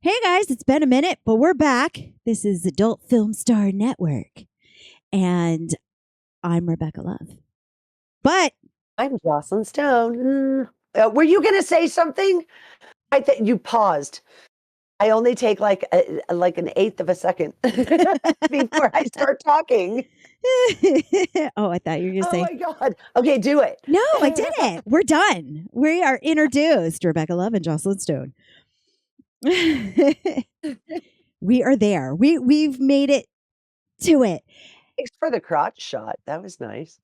Hey guys, it's been a minute, but we're back. This is Adult Film Star Network, and I'm Rebecca Love. But I'm Joclyn Stone. Were you going to say something? I think you paused. I only take like an eighth of a second before I start talking. oh, I thought you were going to say, "Oh my God!" Okay, do it. No, I did it. We're done. We are introduced, Rebecca Love and Joclyn Stone. We are there. We've made it to it. Thanks for the crotch shot. That was nice.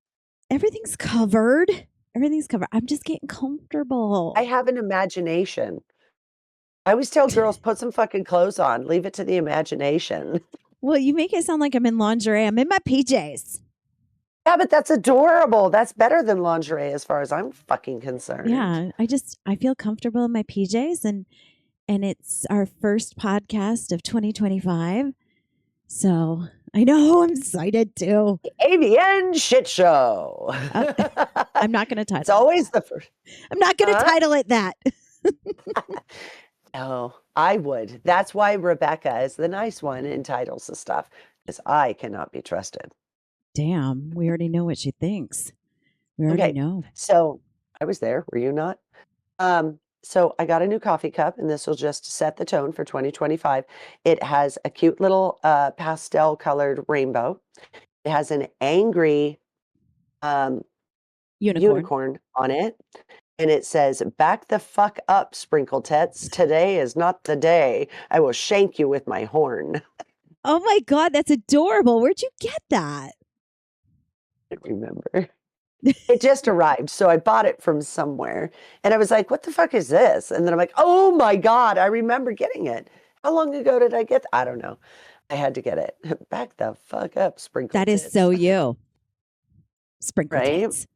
Everything's covered. I'm just getting comfortable. I have an imagination. I always tell girls, put some fucking clothes on. Leave it to the imagination. Well, you make it sound like I'm in lingerie. I'm in my PJs. Yeah, but that's adorable. That's better than lingerie as far as I'm fucking concerned. Yeah, I feel comfortable in my PJs, and it's our first podcast of 2025. So I know I'm excited too. AVN shit show. I'm not going to title. It's always the first. I'm not going to title it that. No, I would. That's why Rebecca is the nice one in titles and stuff, because I cannot be trusted. Damn, we already know what she thinks. We already know. So I was there. Were you not? So I got a new coffee cup, and this will just set the tone for 2025. It has a cute little pastel colored rainbow. It has an angry unicorn on it. And it says, "Back the fuck up, sprinkle tits. Today is not the day. I will shank you with my horn." Oh my God, that's adorable. Where'd you get that? I don't remember. It just arrived. So I bought it from somewhere. And I was like, what the fuck is this? And then I'm like, oh my God, I remember getting it. How long ago did I get I don't know. I had to get it. Back the fuck up, sprinkle tits. That is so you. Sprinkle tits.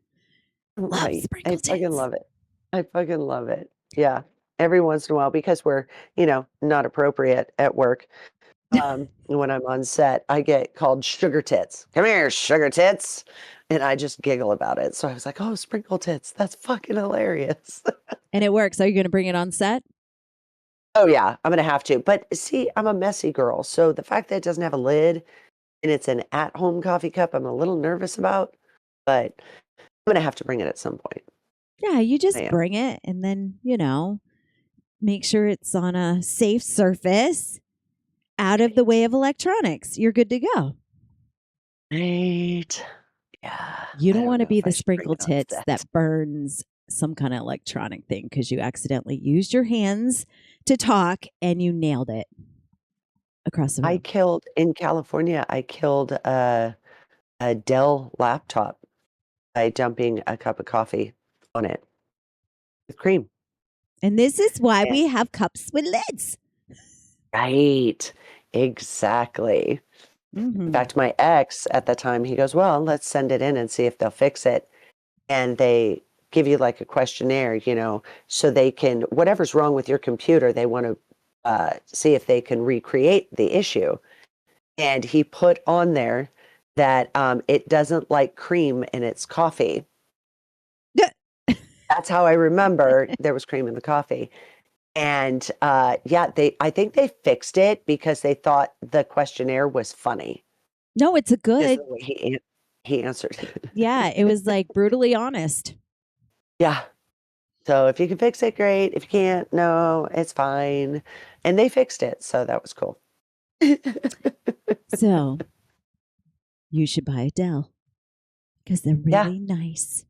Right. I fucking love it. I fucking love it. Yeah. Every once in a while, because we're, not appropriate at work. When I'm on set, I get called sugar tits. Come here, sugar tits. And I just giggle about it. So I was like, oh, sprinkle tits. That's fucking hilarious. And it works. Are you going to bring it on set? Oh, yeah. I'm going to have to. But see, I'm a messy girl. So the fact that it doesn't have a lid and it's an at-home coffee cup, I'm a little nervous about. But I'm going to have to bring it at some point. Yeah, you just bring it and then, make sure it's on a safe surface out of the way of electronics. You're good to go. Right. Yeah. You don't want to be the sprinkle tits that burns some kind of electronic thing because you accidentally used your hands to talk and you nailed it across the room. In California, I killed a Dell laptop by dumping a cup of coffee on it with cream. And this is why we have cups with lids. Right. Exactly. Mm-hmm. In fact, my ex at the time, he goes, well, let's send it in and see if they'll fix it. And they give you like a questionnaire, so they can, whatever's wrong with your computer, they want to see if they can recreate the issue. And he put on there that it doesn't like cream in its coffee. That's how I remember there was cream in the coffee. And I think they fixed it because they thought the questionnaire was funny. No, it's a good. The way he answered. Yeah, it was like brutally honest. Yeah. So if you can fix it, great. If you can't, no, it's fine. And they fixed it. So that was cool. So you should buy a Dell because they're really nice.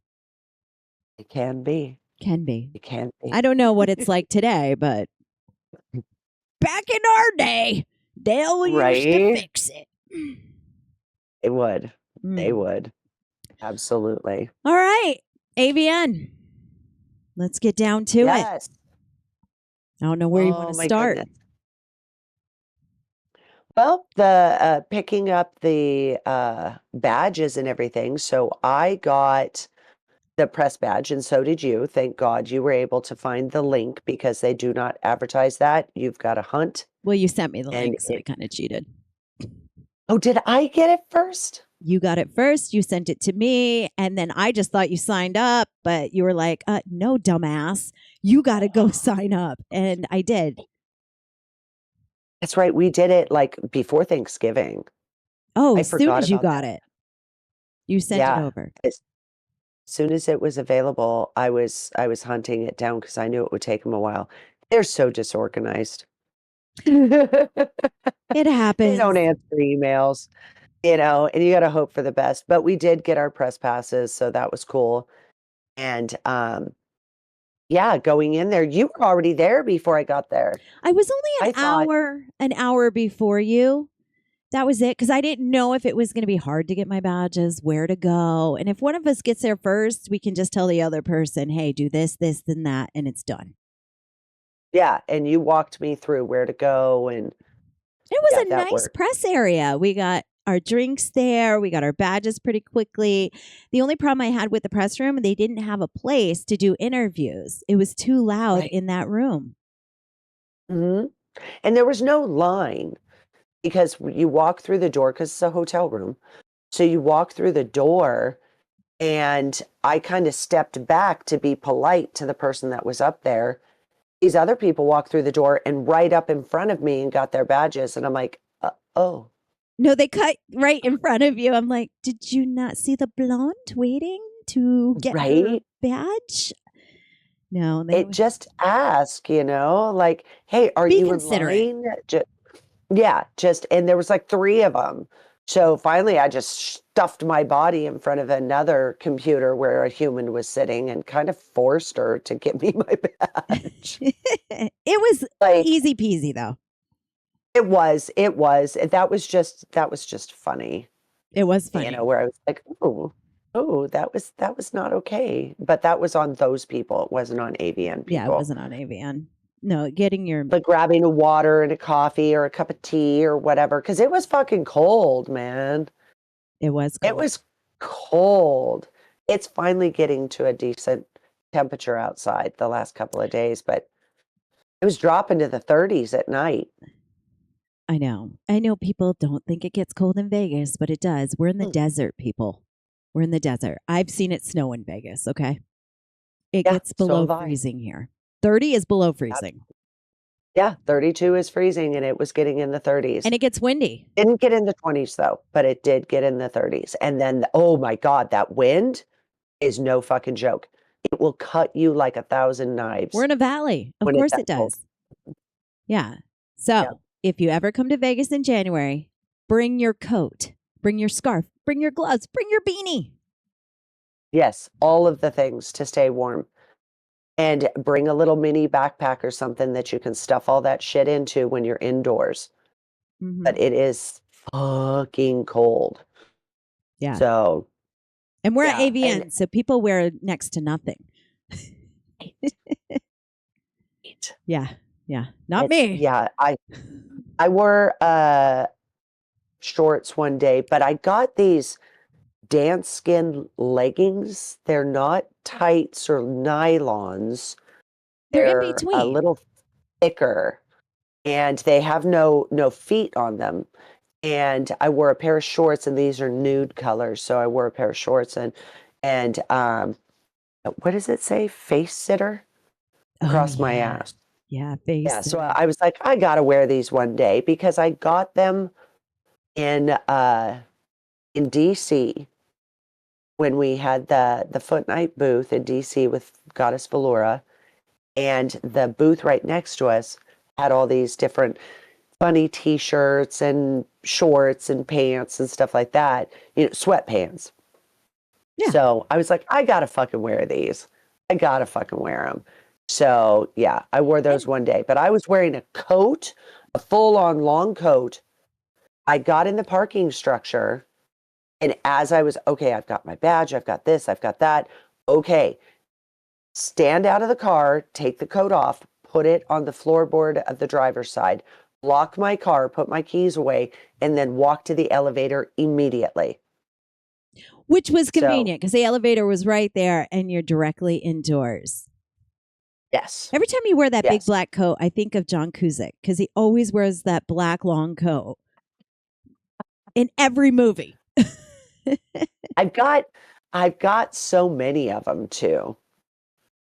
It can be. Can be. It can be. I don't know what it's like today, but back in our day, Dell used to fix it. They would. They would. Absolutely. All right. AVN. Let's get down to it. I don't know where you want to start. Goodness. Well, the picking up the badges and everything. So I got the press badge, and so did you. Thank God you were able to find the link because they do not advertise that. You've got to hunt. Well, you sent me the link, so I kind of cheated. Oh, did I get it first? You got it first. You sent it to me, and then I just thought you signed up, but you were like, no, dumbass. You got to go sign up. And I did. That's right. We did it like before Thanksgiving. Oh, I as soon forgot as you about got that. it, you sent it Yeah. over. As soon as it was available, I was hunting it down because I knew it would take them a while. They're so disorganized. It They don't happens. answer emails, and you got to hope for the best. But we did get our press passes, so that was cool. And yeah, going in there, you were already there before I got there. I was only I thought, an hour before you. That was it because I didn't know if it was going to be hard to get my badges, where to go. And if one of us gets there first, we can just tell the other person, hey, do this, this, then that, and it's done. yeah, and you walked me through where to go, and It was yeah, a that nice worked. press area. We got our drinks there. We got our badges pretty quickly. The only problem I had with the press room, they didn't have a place to do interviews. It was too loud Right. in that room. hmm And there was no line because you walk through the door because it's a hotel room. So you walk through the door, and I kind of stepped back to be polite to the person that was up there. These other people walked through the door and right up in front of me and got their badges. And I'm like, oh, No, they cut right in front of you. I'm like, did you not see the blonde waiting to get her right. badge? No, they It were just ask, like, hey, are be you in considerate. line? Yeah, and there was like three of them. So finally, I just stuffed my body in front of another computer where a human was sitting and kind of forced her to give me my badge. It was Like easy peasy though. it was. That was just funny, It was funny. where I was like, oh, that was not okay. But that was on those people. It wasn't on AVN Yeah, it people. wasn't on AVN. No, getting your Like grabbing a water and a coffee or a cup of tea or whatever, because it was fucking cold, man. it was It cold. was cold. It's finally getting to a decent temperature outside the last couple of days, but it was dropping to the 30s at night. I know. I know people don't think it gets cold in Vegas, but it does. We're in the Mm. desert, people. We're in the desert. I've seen it snow in Vegas, okay? It Yeah, gets so below have I. freezing here. 30 is below Ab- freezing. Yeah, 32 is freezing and it was getting in the 30s. And it gets windy. Didn't get in the 20s though, but it did get in the 30s. And then, oh my God, that wind is no fucking joke. It will cut you like 1,000 We're knives in a valley. Of when it's course that it cold. does. Yeah. Yeah. So if you ever come to Vegas in January, bring your coat, bring your scarf, bring your gloves, bring your beanie. Yes, all of the things to stay warm. And bring a little mini backpack or something that you can stuff all that shit into when you're indoors. Mm-hmm. But it is fucking cold. Yeah. So, And we're at yeah. And AVN, so people wear next to nothing. it- Yeah. Yeah. Not me. yeah, I wore shorts one day, but I got these dance skin leggings. They're not tights or nylons. They're in They're a between. little thicker and they have no feet on them. And I wore a pair of shorts, and these are nude colors. So I wore a pair of shorts and what does it say? Face sitter Oh, across my yeah. ass. Yeah. Face Yeah. So sitting. I was like, I gotta wear these one day because I got them in DC when we had the Foot Night booth in DC with Goddess Valora, and the booth right next to us had all these different funny t-shirts and shorts and pants and stuff like that, sweatpants. Yeah. So I was like, I gotta fucking wear these. I gotta fucking wear them. So yeah, I wore those And one day, but I was wearing a coat, a full-on long coat. I got in the parking structure, and as I was, okay, I've got my badge, I've got this, I've got that. Okay, stand out of the car, take the coat off, put it on the floorboard of the driver's side, lock my car, put my keys away, and then walk to the elevator immediately. which was So, convenient because the elevator was right there and you're directly indoors. yes, Every time you wear that big yes. black coat, I think of John Cusack because he always wears that black long coat in every movie. I've got I've got so many of them too.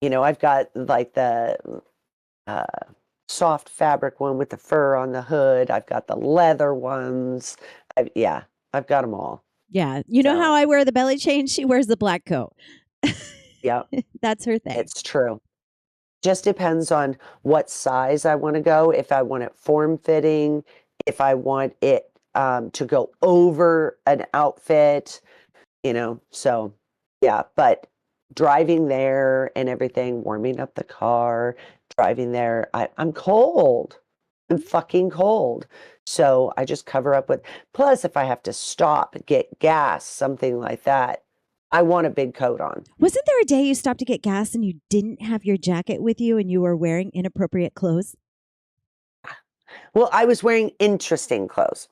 I've got like the uh soft fabric one with the fur on the hood. I've got the leather ones. Yeah, I've got them all. Yeah. You know how So, I wear the belly chain? She wears the black coat. yeah, That's her thing. it's true. Just depends on what size I want to go. If I want it form fitting, if I want it to go over an outfit, so yeah, but driving there and everything, warming up the car, driving there, I'm cold. I'm fucking cold. So I just cover up with, plus if I have to stop, get gas, something like that, I want a big coat on. Wasn't there a day you stopped to get gas and you didn't have your jacket with you and you were wearing inappropriate clothes? Well, I was wearing interesting clothes.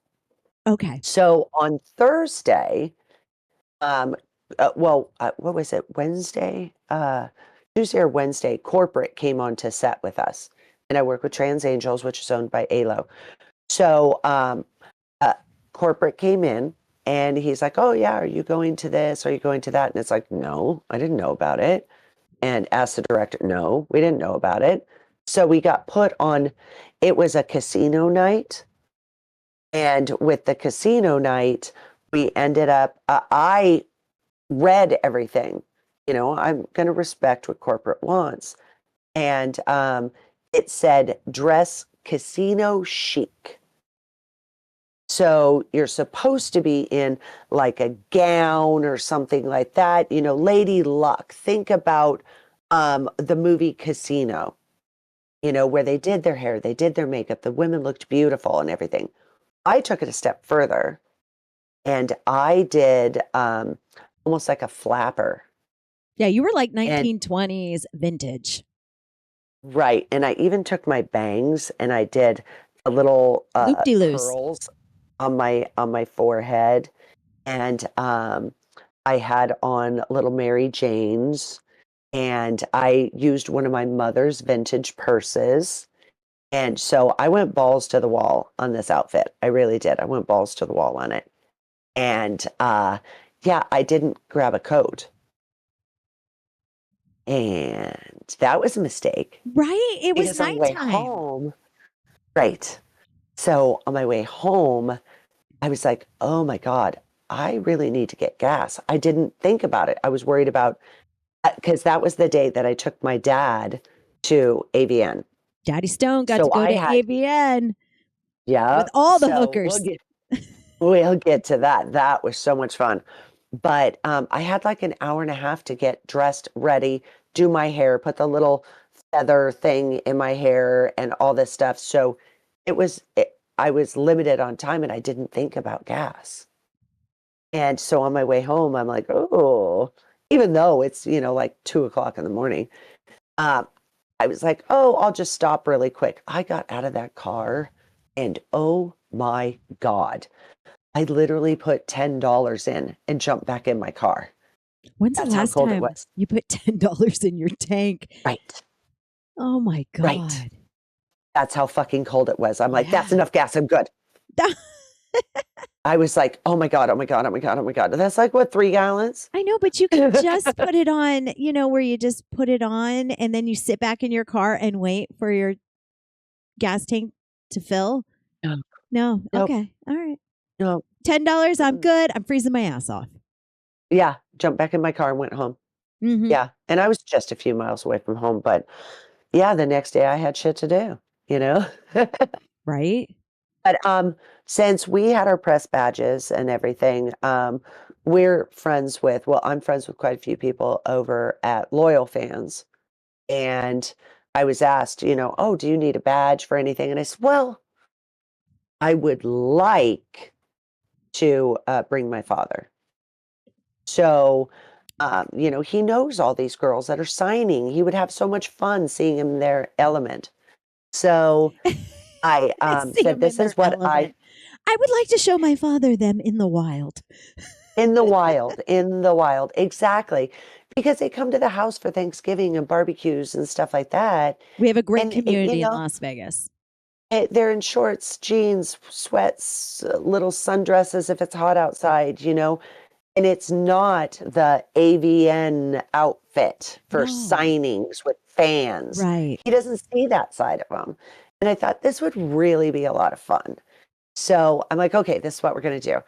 Okay. So on Thursday, um, what was it? Wednesday, Tuesday or Wednesday, corporate came on to set with us, and I work with Trans Angels, which is owned by ALO. So, uh, corporate came in, and he's like, "Oh yeah, are you going to this? Are you going to that?" And it's like, "No, I didn't know about it." And asked the director, "No, we didn't know about it." So we got put on. It was a casino night. And with the casino night, we ended up, I read everything. I'm going to respect what corporate wants. And it said dress casino chic. So you're supposed to be in like a gown or something like that. Lady Luck. Think about the movie Casino, where they did their hair, they did their makeup, the women looked beautiful and everything. I took it a step further and I did almost like a flapper. Yeah, you were like And 1920s vintage. right. And I even took my bangs and I did a little Loop-de-loose. curls on my forehead. And I had on little Mary Janes and I used one of my mother's vintage purses. And so I went balls to the wall on this outfit. I really did. I went balls to the wall on it. And yeah, I didn't grab a coat. And that was a mistake Right? It was because on the way nighttime. home, right. So on my way home, I was like, oh my God, I really need to get gas. I didn't think about it. I was worried about, because that was the day that I took my dad to AVN. Daddy Stone got to So go I to had, AVN yeah. with all the So we'll hookers. get We'll get to that. That was so much fun. But I had like an hour and a half to get dressed, ready, do my hair, put the little feather thing in my hair and all this stuff. So I was limited on time and I didn't think about gas. And so on my way home, I'm like, oh, even though it's, like 2 o'clock in the morning, uh, I was like, oh, I'll just stop really quick. I got out of that car and oh my God. I literally put $10 in and jumped back in my car. When's the That's how last cold it time was. you put $10 in your tank? Right. Oh my Right. God. That's how fucking cold it was. I'm like, that's Yeah. enough gas. I'm good. I was like, oh my God, oh my God, oh my God, oh my God. That's like what, 3 gallons? I know, but you can just put it on, where you just put it on and then you sit back in your car and wait for your gas tank to fill. No. No. Nope. Okay. All right. No. $10. I'm good. I'm freezing my ass off. Yeah. Jumped back in my car and went home. Mm-hmm. Yeah. And I was just a few miles away from home. But yeah, the next day I had shit to do, you know? Right. But since we had our press badges and everything, I'm friends with quite a few people over at Loyal Fans. And I was asked, oh, do you need a badge for anything? And I said, well, I would like to bring my father. So, he knows all these girls that are signing. He would have so much fun seeing him in their element. So I See said, them in this their is what element. I would like to show my father them in the wild. in the wild, exactly. Because they come to the house for Thanksgiving and barbecues and stuff like that. We have a great And, community in Las Vegas. they're in shorts, jeans, sweats, little sundresses if it's hot outside, and it's not the AVN outfit for No. signings with fans. Right. He doesn't see that side of them. And I thought this would really be a lot of fun. So I'm like, okay, this is what we're going to do.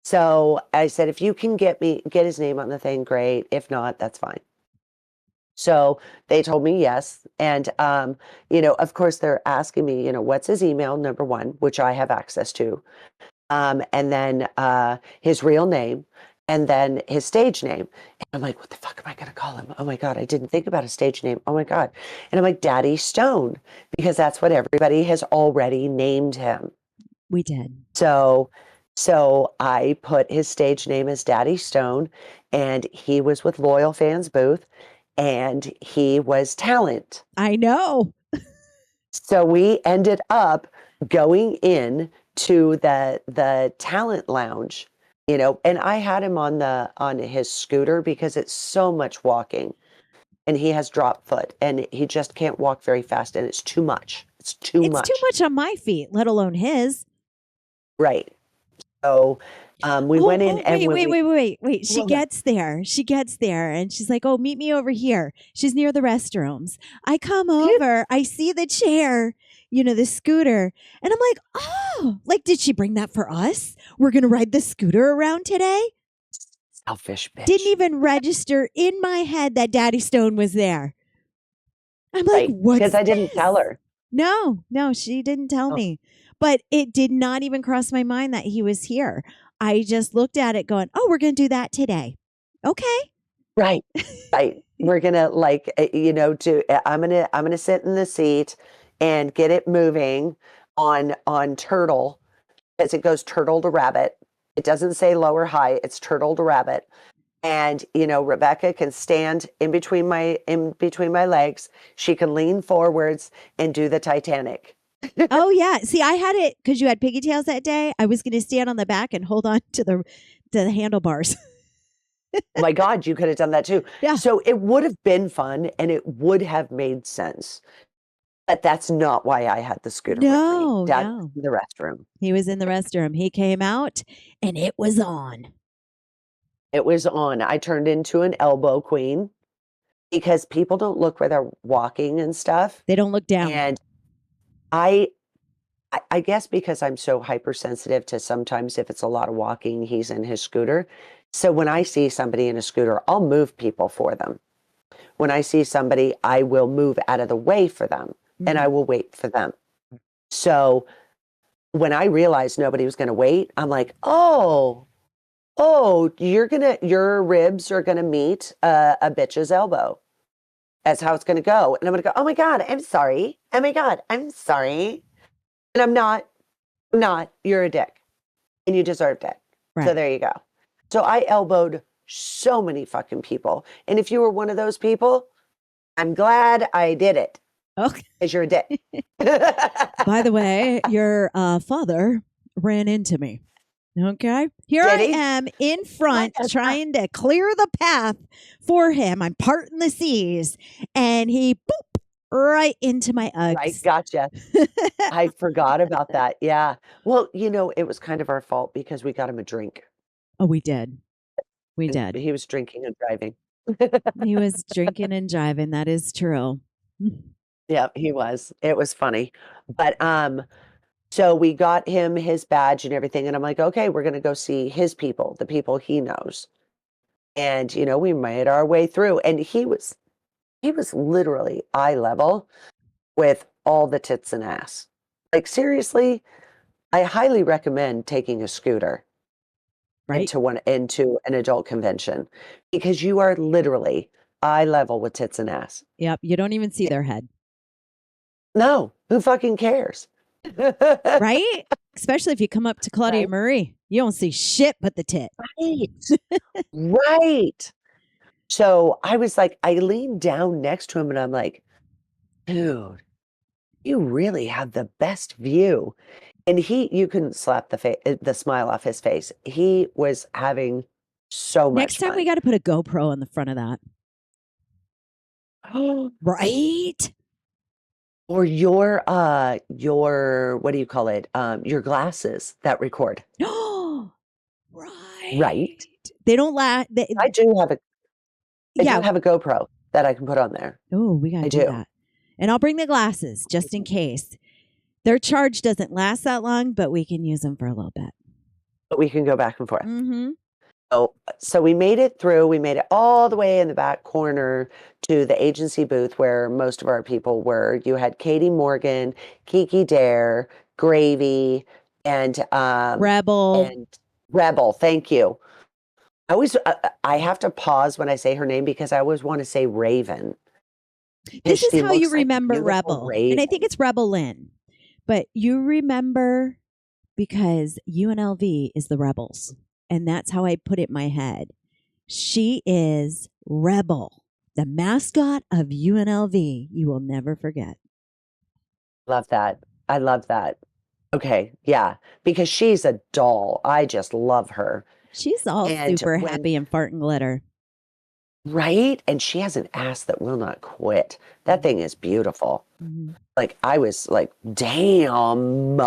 So I said, if you can get his name on the thing, great. If not, that's fine. So they told me yes. And, of course, they're asking me, what's his email, number one, which I have access to. And then his real name, and then his stage name. And I'm like, what the fuck am I going to call him? Oh my God, I didn't think about a stage name. Oh my God. And I'm like, Daddy Stone, because that's what everybody has already named him. We did. So I put his stage name as Daddy Stone, and he was with Loyal Fans Booth, and he was talent. I know. So we ended up going in to the talent lounge, and I had him on his scooter because it's so much walking, and he has drop foot, and he just can't walk very fast, and it's too much. It's too It's much. too much on my feet, let alone his. Right. So we went in and wait. She gets there. And she's like, oh, meet me over here. She's near the restrooms. I come over. I see the chair, the scooter. And I'm like, oh, like, did she bring that for us? We're going to ride the scooter around today? Selfish bitch. Didn't even register in my head that Daddy Stone was there. I'm like, what? Because I didn't tell her. No, she didn't tell me. But it did not even cross my mind that he was here. I just looked at it going, oh, we're going to do that today. Okay. Right. We're going to I'm going to sit in the seat and get it moving on turtle, as it goes turtle to rabbit. It doesn't say low or high. It's turtle to rabbit. And, Rebecca can stand in between my legs. She can lean forwards and do the Titanic. Oh yeah. See, I had it because you had pigtails that day. I was going to stand on the back and hold on to the handlebars. Oh my God, you could have done that too. Yeah. So it would have been fun and it would have made sense. But that's not why I had the scooter with me. Dad was in the restroom. He was in the restroom. He came out and it was on. It was on. I turned into an elbow queen because people don't look where they're walking and stuff. They don't look down. And I guess because I'm so hypersensitive to sometimes if it's a lot of walking, he's in his scooter. So when I see somebody in a scooter, I'll move people for them. When I see somebody, I will move out of the way for them and I will wait for them. So when I realized nobody was going to wait, I'm like, oh, your ribs are going to meet a bitch's elbow. That's how it's going to go. And I'm going to go, oh my God, I'm sorry. Oh my God, I'm sorry. And I'm not, you're a dick and you deserved it. Right. So there you go. So I elbowed so many fucking people. And if you were one of those people, I'm glad I did it. Okay. Because you're a dick. By the way, your father ran into me. Okay. Here I am in front trying to clear the path for him. I'm parting the seas and he boop right into my Uggs. Right. Gotcha. I forgot about that. Yeah. Well, it was kind of our fault because we got him a drink. Oh, we did. We did. He was drinking and driving. He was drinking and driving. That is true. Yeah, he was. It was funny. But so we got him his badge and everything. And I'm like, okay, we're going to go see his people, the people he knows. And, we made our way through. And he was literally eye level with all the tits and ass. Like, seriously, I highly recommend taking a scooter into an adult convention because you are literally eye level with tits and ass. Yep. You don't even see their head. No, who fucking cares? Right? Especially if you come up to Claudia Marie. You don't see shit but the tit. Right. So I was like, I leaned down next to him and I'm like, dude, you really have the best view. And you couldn't slap the smile off his face. He was having so much Next time fun. we got to put a GoPro on the front of that. Right? Or your what do you call it? Your glasses that record. Right. They don't laugh. I do have a GoPro that I can put on there. Oh, we got to do that. And I'll bring the glasses just in case. Their charge doesn't last that long, but we can use them for a little bit. But we can go back and forth. Mm-hmm. So we made it through. We made it all the way in the back corner to the agency booth where most of our people were. You had Katie Morgan, Kiki Dare, Gravy, and Rebel. Rebel. Thank you. I have to pause when I say her name because I always want to say Raven. This is how you looks like a remember beautiful Rebel. And I think raven. it's Rebel Lynn. But you remember because UNLV is the Rebels. And that's how I put it in my head. She is Rebel, the mascot of UNLV. You will never forget. Love that. I love that. Okay, yeah, because she's a doll. I just love her. She's all And super when happy and fart and glitter. Right? And she has an ass that will not quit. That thing is beautiful. Mhm. Like I was like, damn.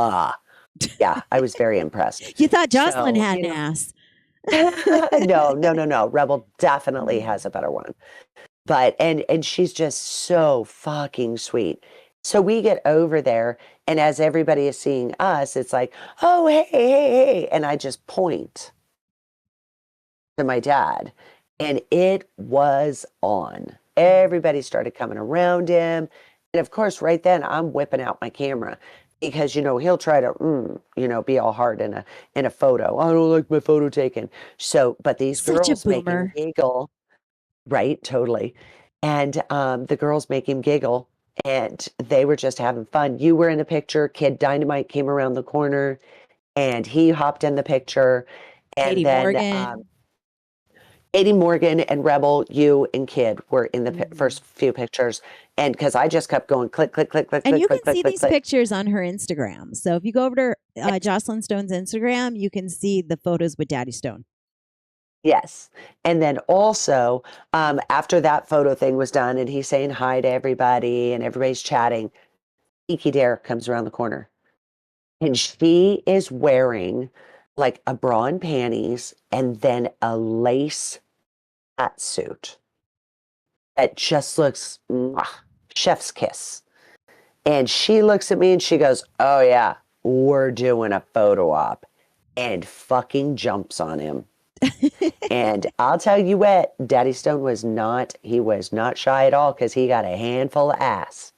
Yeah, I was very impressed. You thought Joclyn So, had you an know, ass. no. Rebel definitely has a better one. But and she's just so fucking sweet. So we get over there, and as everybody is seeing us, it's like, oh, hey. And I just point to my dad, and it was on. Everybody started coming around him. And of course, right then I'm whipping out my camera because he'll try to be all hard in a photo. I don't like my photo taken. So, but these Such a girls make him boomer. giggle, right? Totally. And the girls make him giggle, and they were just having fun. You were in the picture. Kid Dynamite came around the corner, and he hopped in the picture, and Katie then Morgan. Katie Morgan and Rebel, you and Kid were in the Mhm. first few pictures. And because I just kept going click, click, click, click, And click, you can click, click, see click, these click. pictures on her Instagram. So if you go over to Yes. Joclyn Stone's Instagram, you can see the photos with Daddy Stone. Yes. And then also, after that photo thing was done and he's saying hi to everybody and everybody's chatting, Kiki Dare comes around the corner. And she is wearing like a bra and panties and then a lace hat suit that just looks chef's kiss. And she looks at me and she goes, oh, yeah, we're doing a photo op. And fucking jumps on him. And I'll tell you what, Daddy Stone he was not shy at all because he got a handful of ass.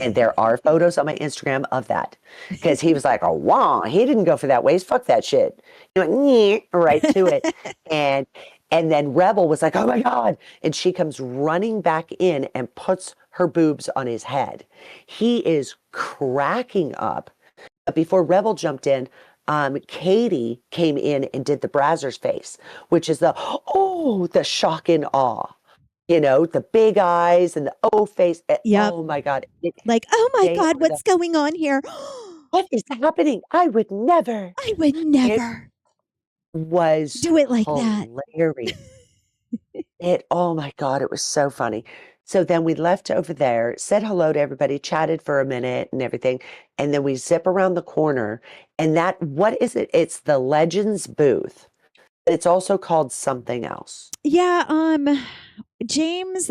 And there are photos on my Instagram of that. Because he was like, oh, wow, he didn't go for that waist. Fuck that shit. He went, right to it. And then Rebel was like, oh my God. And she comes running back in and puts her boobs on his head. He is cracking up. But before Rebel jumped in, Katie came in and did the Brazzers face, which is the shock and awe. The big eyes and the O face. Yep. Oh my God. Like, oh my They God, are what's going on here? what is happening? I would never. I would It never was do it like that. hilarious. Oh my God, it was so funny. So then we left over there, said hello to everybody, chatted for a minute and everything. And then we zip around the corner. And what is it? It's the Legends booth. It's also called something else. Yeah, James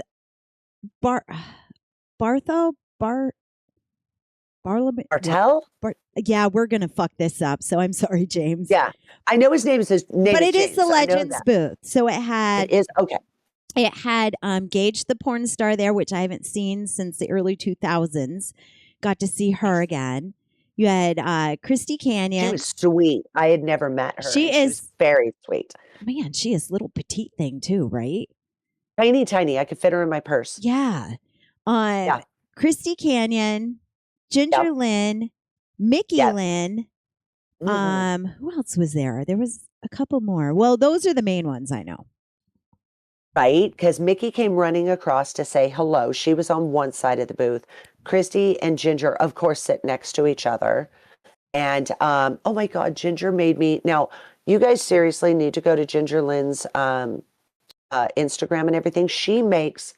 Bar Bartho Bar Barlam Martell? yeah, we're gonna fuck this up. So I'm sorry, James. Yeah. I know his name is But it is James. the I know Legends that. booth. So it It had Gage the porn star there, which I haven't seen since the early 2000s. Got to see her again. You had Christy Canyon. She was sweet. I had never met her. She was very sweet. Man, she is little petite thing too, right? Tiny. I could fit her in my purse. Yeah. Yeah. Christy Canyon, Ginger Yep. Lynn, Mickey Yep. Lynn. Mhm. Who else was there? There was a couple more. Well, those are the main ones I know. Right? Because Mickey came running across to say hello. She was on one side of the booth. Christy and Ginger, of course, sit next to each other. And oh my God, Ginger made me. Now, you guys seriously need to go to Ginger Lynn's Instagram and everything. She makes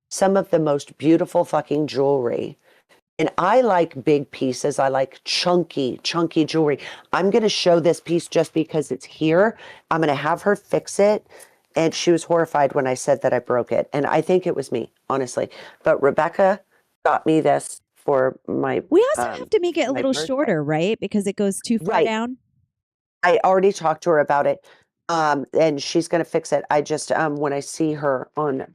some of the most beautiful fucking jewelry. And I like big pieces. I like chunky jewelry. I'm going to show this piece just because it's here. I'm going to have her fix it. And she was horrified when I said that I broke it. And I think it was me, honestly. But Rebecca got me this for my We also have to make it a my little birthday. shorter, right? Because it goes too far Right. down. I already talked to her about it. And she's gonna fix it. I just when I see her on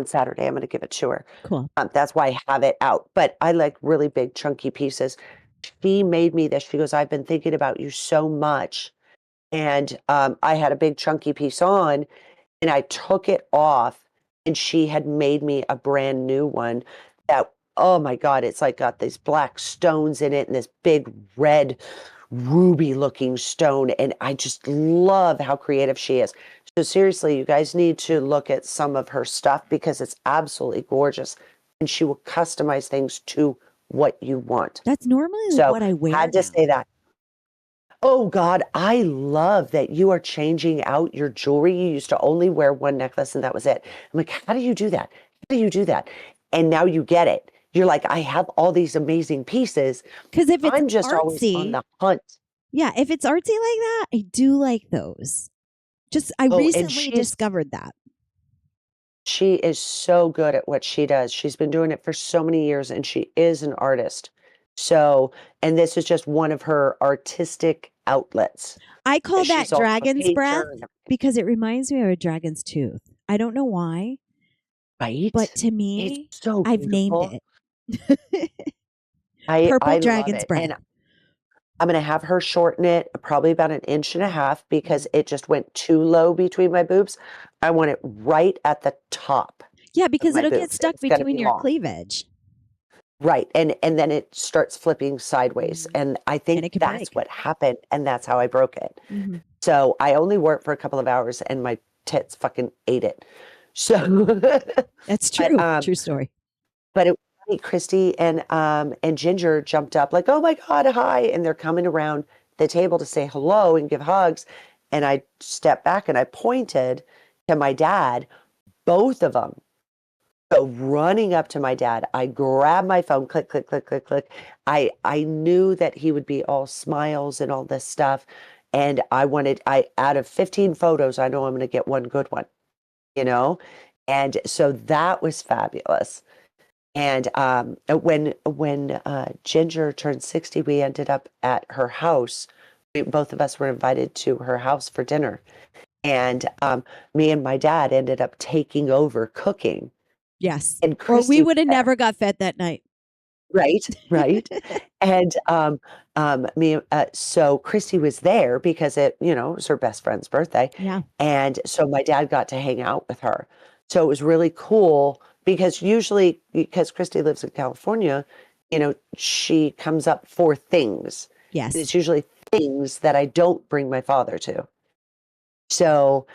Saturday, I'm gonna give it to her. Cool. That's why I have it out. But I like really big chunky pieces. She made me this. She goes, I've been thinking about you so much. And I had a big chunky piece on and I took it off and she had made me a brand new one that, oh my God, it's like got these black stones in it and this big red ruby looking stone. And I just love how creative she is. So seriously, you guys need to look at some of her stuff because it's absolutely gorgeous. And she will customize things to what you want. That's normally So what I wear had to now. say that. Oh God, I love that you are changing out your jewelry. You used to only wear one necklace and that was it. I'm like, how do you do that? How do you do that? And now you get it. You're like, I have all these amazing pieces. Because if it's I'm just always on artsy, the hunt. yeah, if it's artsy like that, I do like those. I Oh, and recently discovered that. she is so good at what she does. She's been doing it for so many years and she is an artist. So, and this is just one of her artistic outlets. I call that She's also a dragon's breath painter and because it reminds me of a dragon's tooth. I don't know why, right? but to It's me, so I've named beautiful. it I purple love dragon's it. breath. And I'm going to have her shorten it probably about 1.5 inches because it just went too low between my boobs. I want it right at the top Yeah, of because my it'll get boobs. stuck It's going to between be your long. cleavage. Right. And then it starts flipping sideways. And I And it think can that's break. what happened. And that's how I broke it. Mm-hmm. So I only wore it for a couple of hours and my tits fucking ate it. So, That's but, true. True story. But it was funny, Christy and Ginger jumped up like, "Oh my God, hi!" And they're coming around the table to say hello and give hugs. And I stepped back and I pointed to my dad, both of them. So running up to my dad, I grabbed my phone, click, click, click, click, click. I knew that he would be all smiles and all this stuff. And I out of 15 photos, I know I'm going to get one good one, you know? And so that was fabulous. And when Ginger turned 60, we ended up at her house. Both of us were invited to her house for dinner. And me and my dad ended up taking over cooking. Yes. And Or we Christy would have was there. never got fed that night. Right, right. And so Christy was there because it was her best friend's birthday. Yeah. And so my dad got to hang out with her. So it was really cool because usually, because Christy lives in California, she comes up for things. Yes. And it's usually things that I don't bring my father to. So,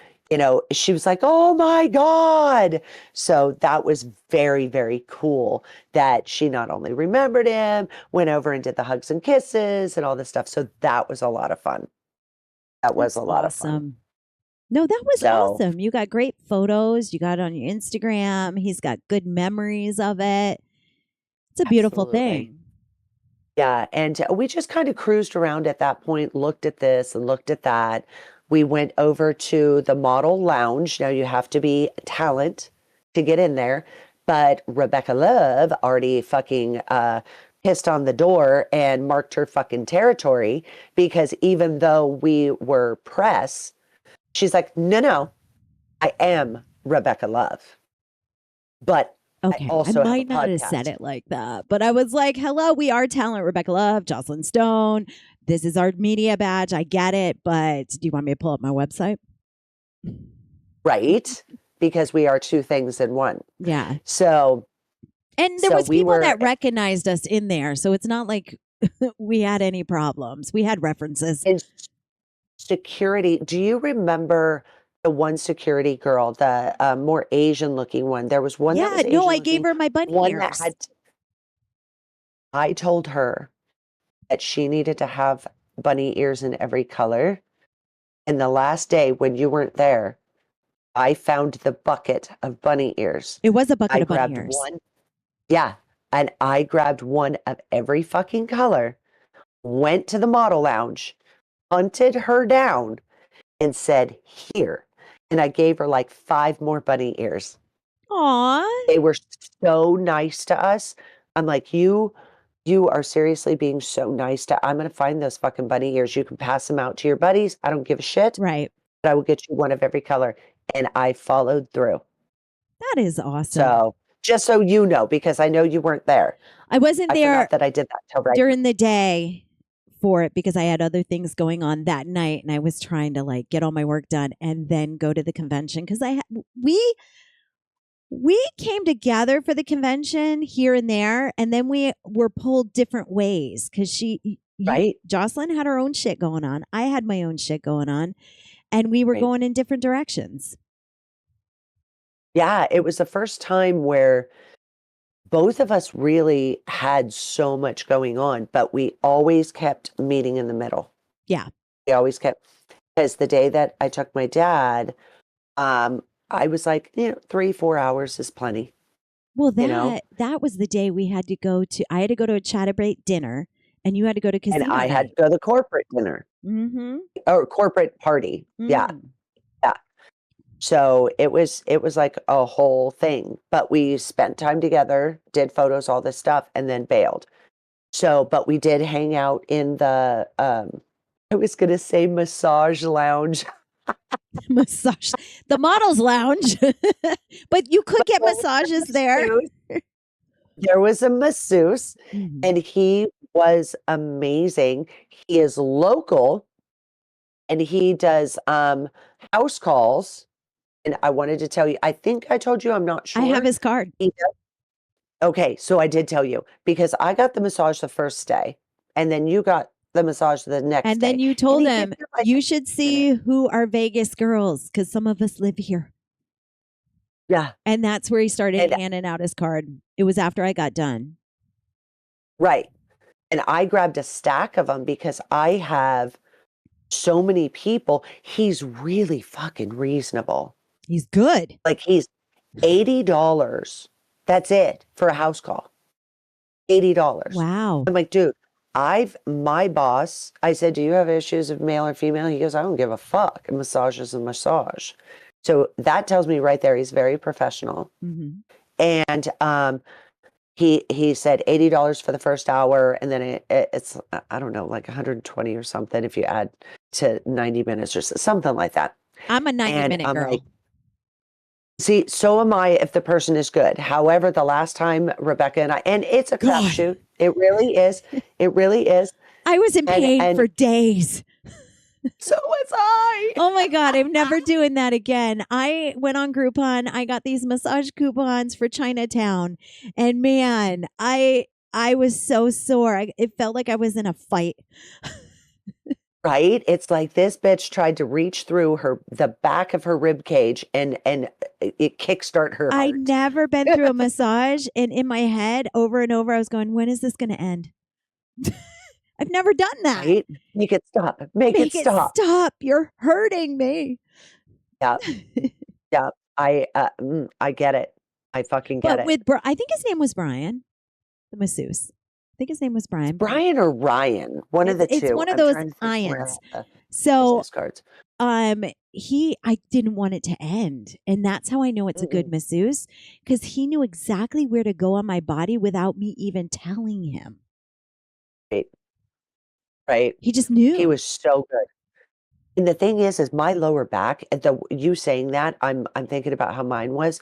she was like, "Oh my God." So that was very, very cool that she not only remembered him, went over and did the hugs and kisses and all this stuff. So that was a lot of fun. That was That's a lot of fun. awesome. No, that was So, awesome. You got great photos. You got it on your Instagram. He's got good memories of it. It's a beautiful absolutely. thing. Yeah. And we just kind of cruised around at that point, looked at this and looked at that. We went over to the model lounge. Now you have to be talent to get in there. But Rebecca Love already fucking pissed on the door and marked her fucking territory because even though we were press, she's like, no, no, I am Rebecca Love. But Okay. I I also have a might not have said podcast. it like that, but I was like, hello, we are talent. Rebecca Love, Joclyn Stone. This is our media badge. I get it. But do you want me to pull up my website? Right? Because we are two things in one. Yeah. So, And there so was we people were that recognized us in there. So it's not like we had any problems. We had references. in security. Do you remember the one security girl, the more Asian looking one? There was one that Yeah. was No, Asian I gave looking, her my bunny one that ears. I told her that she needed to have bunny ears in every color. And the last day when you weren't there, I found the bucket of bunny ears. It was a bucket I of bunny grabbed ears. one. Yeah. And I grabbed one of every fucking color, went to the model lounge, hunted her down, and said, "Here." And I gave her like 5 more bunny ears. Aw. They were so nice to us. I'm like, you are seriously being so nice to, I'm going to find those fucking bunny ears. You can pass them out to your buddies. I don't give a shit. Right. But I will get you one of every color. And I followed through. That is awesome. So just so you know, because I know you weren't there. I wasn't I there forgot that I did that till right during the day for it because I had other things going on that night and I was trying to like get all my work done and then go to the convention because we came together for the convention here and there and then we were pulled different ways because right. Joclyn had her own shit going on. I had my own shit going on and we were Right. going in different directions. Yeah, it was the first time where both of us really had so much going on, but we always kept meeting in the middle. Yeah. We always kept, because the day that I took my dad, I was like, 3-4 hours is plenty. Well, that was the day we had to go to. I had to go to a Chatterbait dinner, and you had to go to casino. And I had to go to the corporate dinner or corporate party. Yeah, yeah. So it was like a whole thing. But we spent time together, did photos, all this stuff, and then bailed. So, but we did hang out in the. I was gonna say massage lounge. Massage, the models lounge, but you could get massages there. There was a masseuse and he was amazing. He is local and he does house calls. And I wanted to tell you, I think I told you, I'm not sure. I have his card. Okay, so I did tell you because I got the massage the first day and then you got the massage the next day. And then you told him, you should see who are Vegas girls because some of us live here. Yeah. And that's where he started handing out his card. It was after I got done. Right. And I grabbed a stack of them because I have so many people. He's really fucking reasonable. He's good. Like he's $80. That's it for a house call. $80. Wow. I'm like, dude, my boss, I said, do you have issues of male or female? He goes, I don't give a fuck. A massage is a massage. So that tells me right there, he's very professional. And he said $80 for the first hour. And then it's, I don't know, like 120 or something if you add to 90 minutes or something like that. I'm a 90-minute girl. Like, see, so am I if the person is good. However, the last time Rebecca and it's a crapshoot. It really is. It really is. I was in pain for days. So was I. Oh my God, I'm never doing that again. I went on Groupon. I got these massage coupons for Chinatown. And man, I was so sore. It felt like I was in a fight. Right? It's like this bitch tried to reach through the back of her rib cage and it kickstart her heart. I'd never been through a massage, and in my head over and over I was going, when is this going to end? I've never done that. Right? Make it stop. Make it stop. Stop. You're hurting me. Yeah. Yeah. I get it. I fucking get it. I think his name was Brian, the masseuse. I think his name was Brian. It's Brian or Ryan, one of the two. It's one of those Ians. So, cards. I didn't want it to end, and that's how I know it's a good masseuse because he knew exactly where to go on my body without me even telling him. Right. He just knew. He was so good. And the thing is my lower back. You saying that, I'm thinking about how mine was.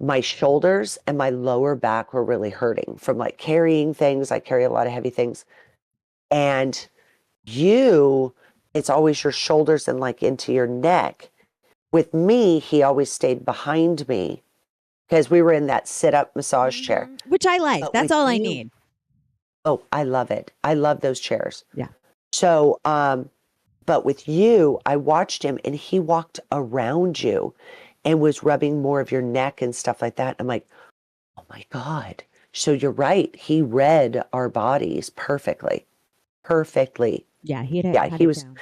My shoulders and my lower back were really hurting from like carrying things. I carry a lot of heavy things. And it's always your shoulders and like into your neck. With me, he always stayed behind me because we were in that sit-up massage chair. Which I like. That's all I need. Oh, I love it. I love those chairs. Yeah. So, but with you, I watched him and he walked around you and was rubbing more of your neck and stuff like that. I'm like, oh my God. So you're right. He read our bodies perfectly. Perfectly. Yeah, he was. Down.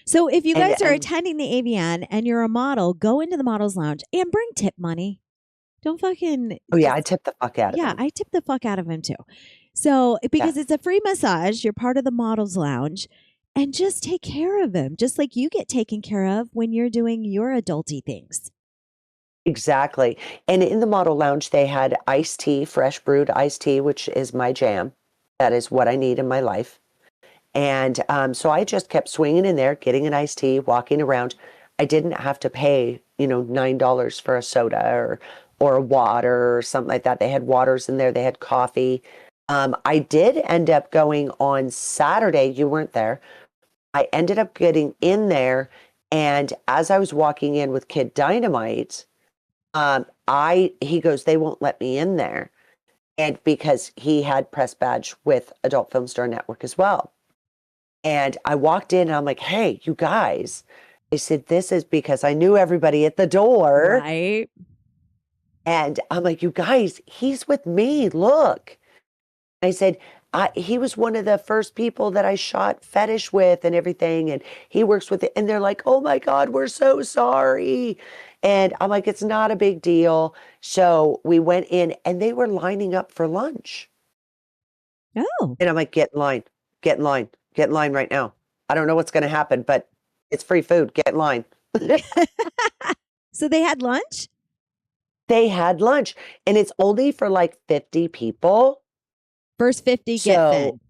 So if you guys are attending the AVN and you're a model, go into the models lounge and bring tip money. Don't fucking. Oh yeah, I tip the fuck out of him. Yeah, I tip the fuck out of him too. So because it's a free massage, you're part of the models lounge, and just take care of him, just like you get taken care of when you're doing your adulty things. Exactly. And in the model lounge, they had iced tea, fresh brewed iced tea, which is my jam. That is what I need in my life. And so I just kept swinging in there, getting an iced tea, walking around. I didn't have to pay, $9 for a soda or a water or something like that. They had waters in there. They had coffee. I did end up going on Saturday. You weren't there. I ended up getting in there, and as I was walking in with Kid Dynamite, he goes, they won't let me in there, and because he had press badge with Adult Film Star Network as well. And I walked in and I'm like, hey, you guys. I said, this is because I knew everybody at the door. Right. And I'm like, you guys, he's with me. Look. I said, he was one of the first people that I shot fetish with and everything. And he works with it. And they're like, oh my God, we're so sorry. And I'm like, it's not a big deal. So we went in and they were lining up for lunch. Oh. And I'm like, get in line, get in line, get in line right now. I don't know what's going to happen, but it's free food. Get in line. So they had lunch? They had lunch, and it's only for like 50 people. First 50 get fed.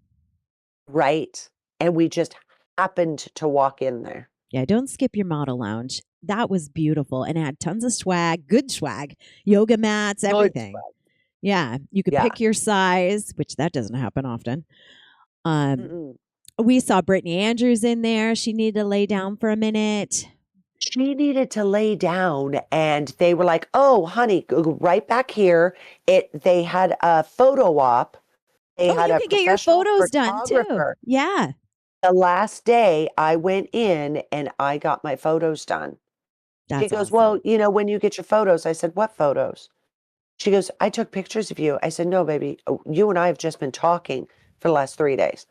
Right. And we just happened to walk in there. Yeah, don't skip your model lounge. That was beautiful and it had tons of swag, good swag, yoga mats, everything. Yeah, you could pick your size, which that doesn't happen often. We saw Brittany Andrews in there. She needed to lay down for a minute. She needed to lay down, and they were like, oh, honey, go right back here. They had a photo op. They had you a could get your photos done too. Yeah. The last day I went in and I got my photos done. She goes, awesome. well, when you get your photos, I said, what photos? She goes, I took pictures of you. I said, no, baby, you and I have just been talking for the last 3 days.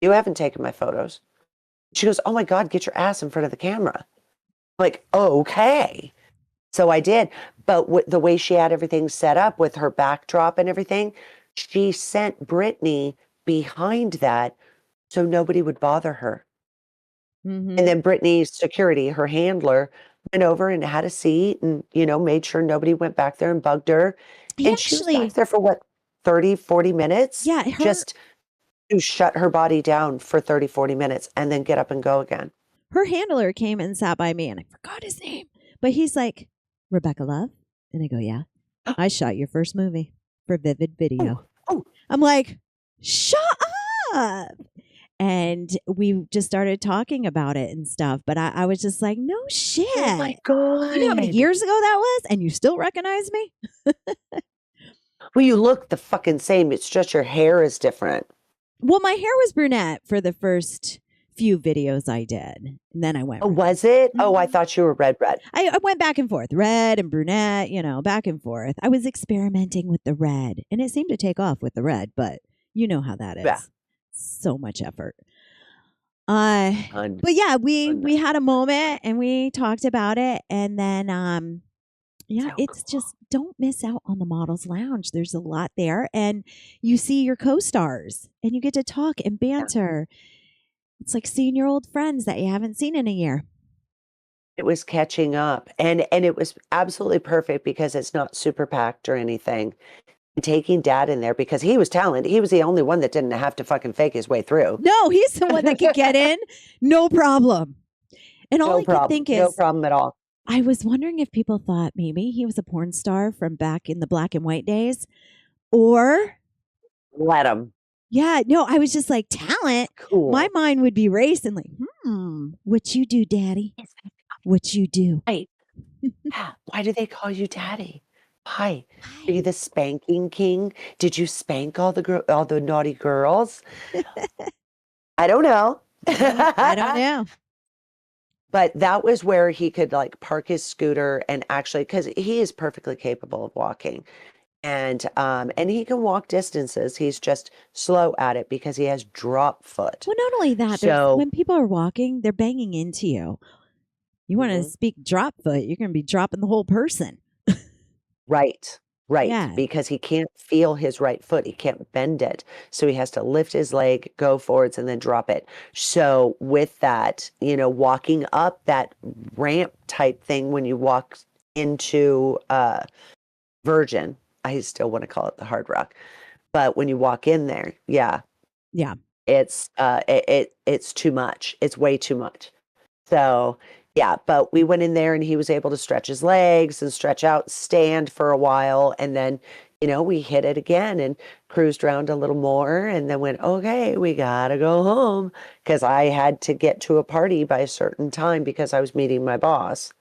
You haven't taken my photos. She goes, oh my God, get your ass in front of the camera. I'm like, okay. So I did. But the way she had everything set up with her backdrop and everything, she sent Brittany behind that so nobody would bother her. Mm-hmm. And then Brittany's security, her handler, went over and had a seat and, made sure nobody went back there and bugged her. She was back there for what, 30, 40 minutes? Yeah. Just to shut her body down for 30, 40 minutes and then get up and go again. Her handler came and sat by me and I forgot his name, but he's like, Rebecca Love. And I go, yeah, I shot your first movie for Vivid Video. Oh. I'm like, shut up. And we just started talking about it and stuff. But I was just like, no shit. Oh my God. You know how many years ago that was? And you still recognize me? Well, you look the fucking same. It's just your hair is different. Well, my hair was brunette for the first few videos I did. And then I went. Oh, was it? Oh, I thought you were red. I went back and forth, red and brunette, back and forth. I was experimenting with the red and it seemed to take off with the red, but you know how that is. Yeah. So much effort. But yeah, we had a moment and we talked about it. And then, it's just don't miss out on the Models Lounge. There's a lot there and you see your co-stars and you get to talk and banter. Yeah. It's like seeing your old friends that you haven't seen in a year. It was catching up and it was absolutely perfect because it's not super packed or anything. And taking Dad in there because he was talented. He was the only one that didn't have to fucking fake his way through. No, he's the one that could get in. No problem. And all I could think is no problem at all. I was wondering if people thought maybe he was a porn star from back in the black and white days or let him. Yeah, no, I was just like, talent. Cool. My mind would be racing like, what you do, Daddy? What you do? Right. Why do they call you Daddy? Why? Are you the spanking king? Did you spank all the naughty girls? I don't know. I don't know. But that was where he could like park his scooter and actually, because he is perfectly capable of walking. And he can walk distances. He's just slow at it because he has drop foot. Well, not only that, when people are walking, they're banging into you. You want to speak drop foot, you're going to be dropping the whole person. Right. Yeah. Because he can't feel his right foot. He can't bend it. So he has to lift his leg, go forwards, and then drop it. So with that, walking up that ramp type thing when you walk into Virgin, I still want to call it the Hard Rock. But when you walk in there, yeah, Yeah. It's too much. It's way too much. So yeah, but we went in there and he was able to stretch his legs and stretch out, stand for a while, and then we hit it again and cruised around a little more, and then went, okay, we gotta go home because I had to get to a party by a certain time because I was meeting my boss,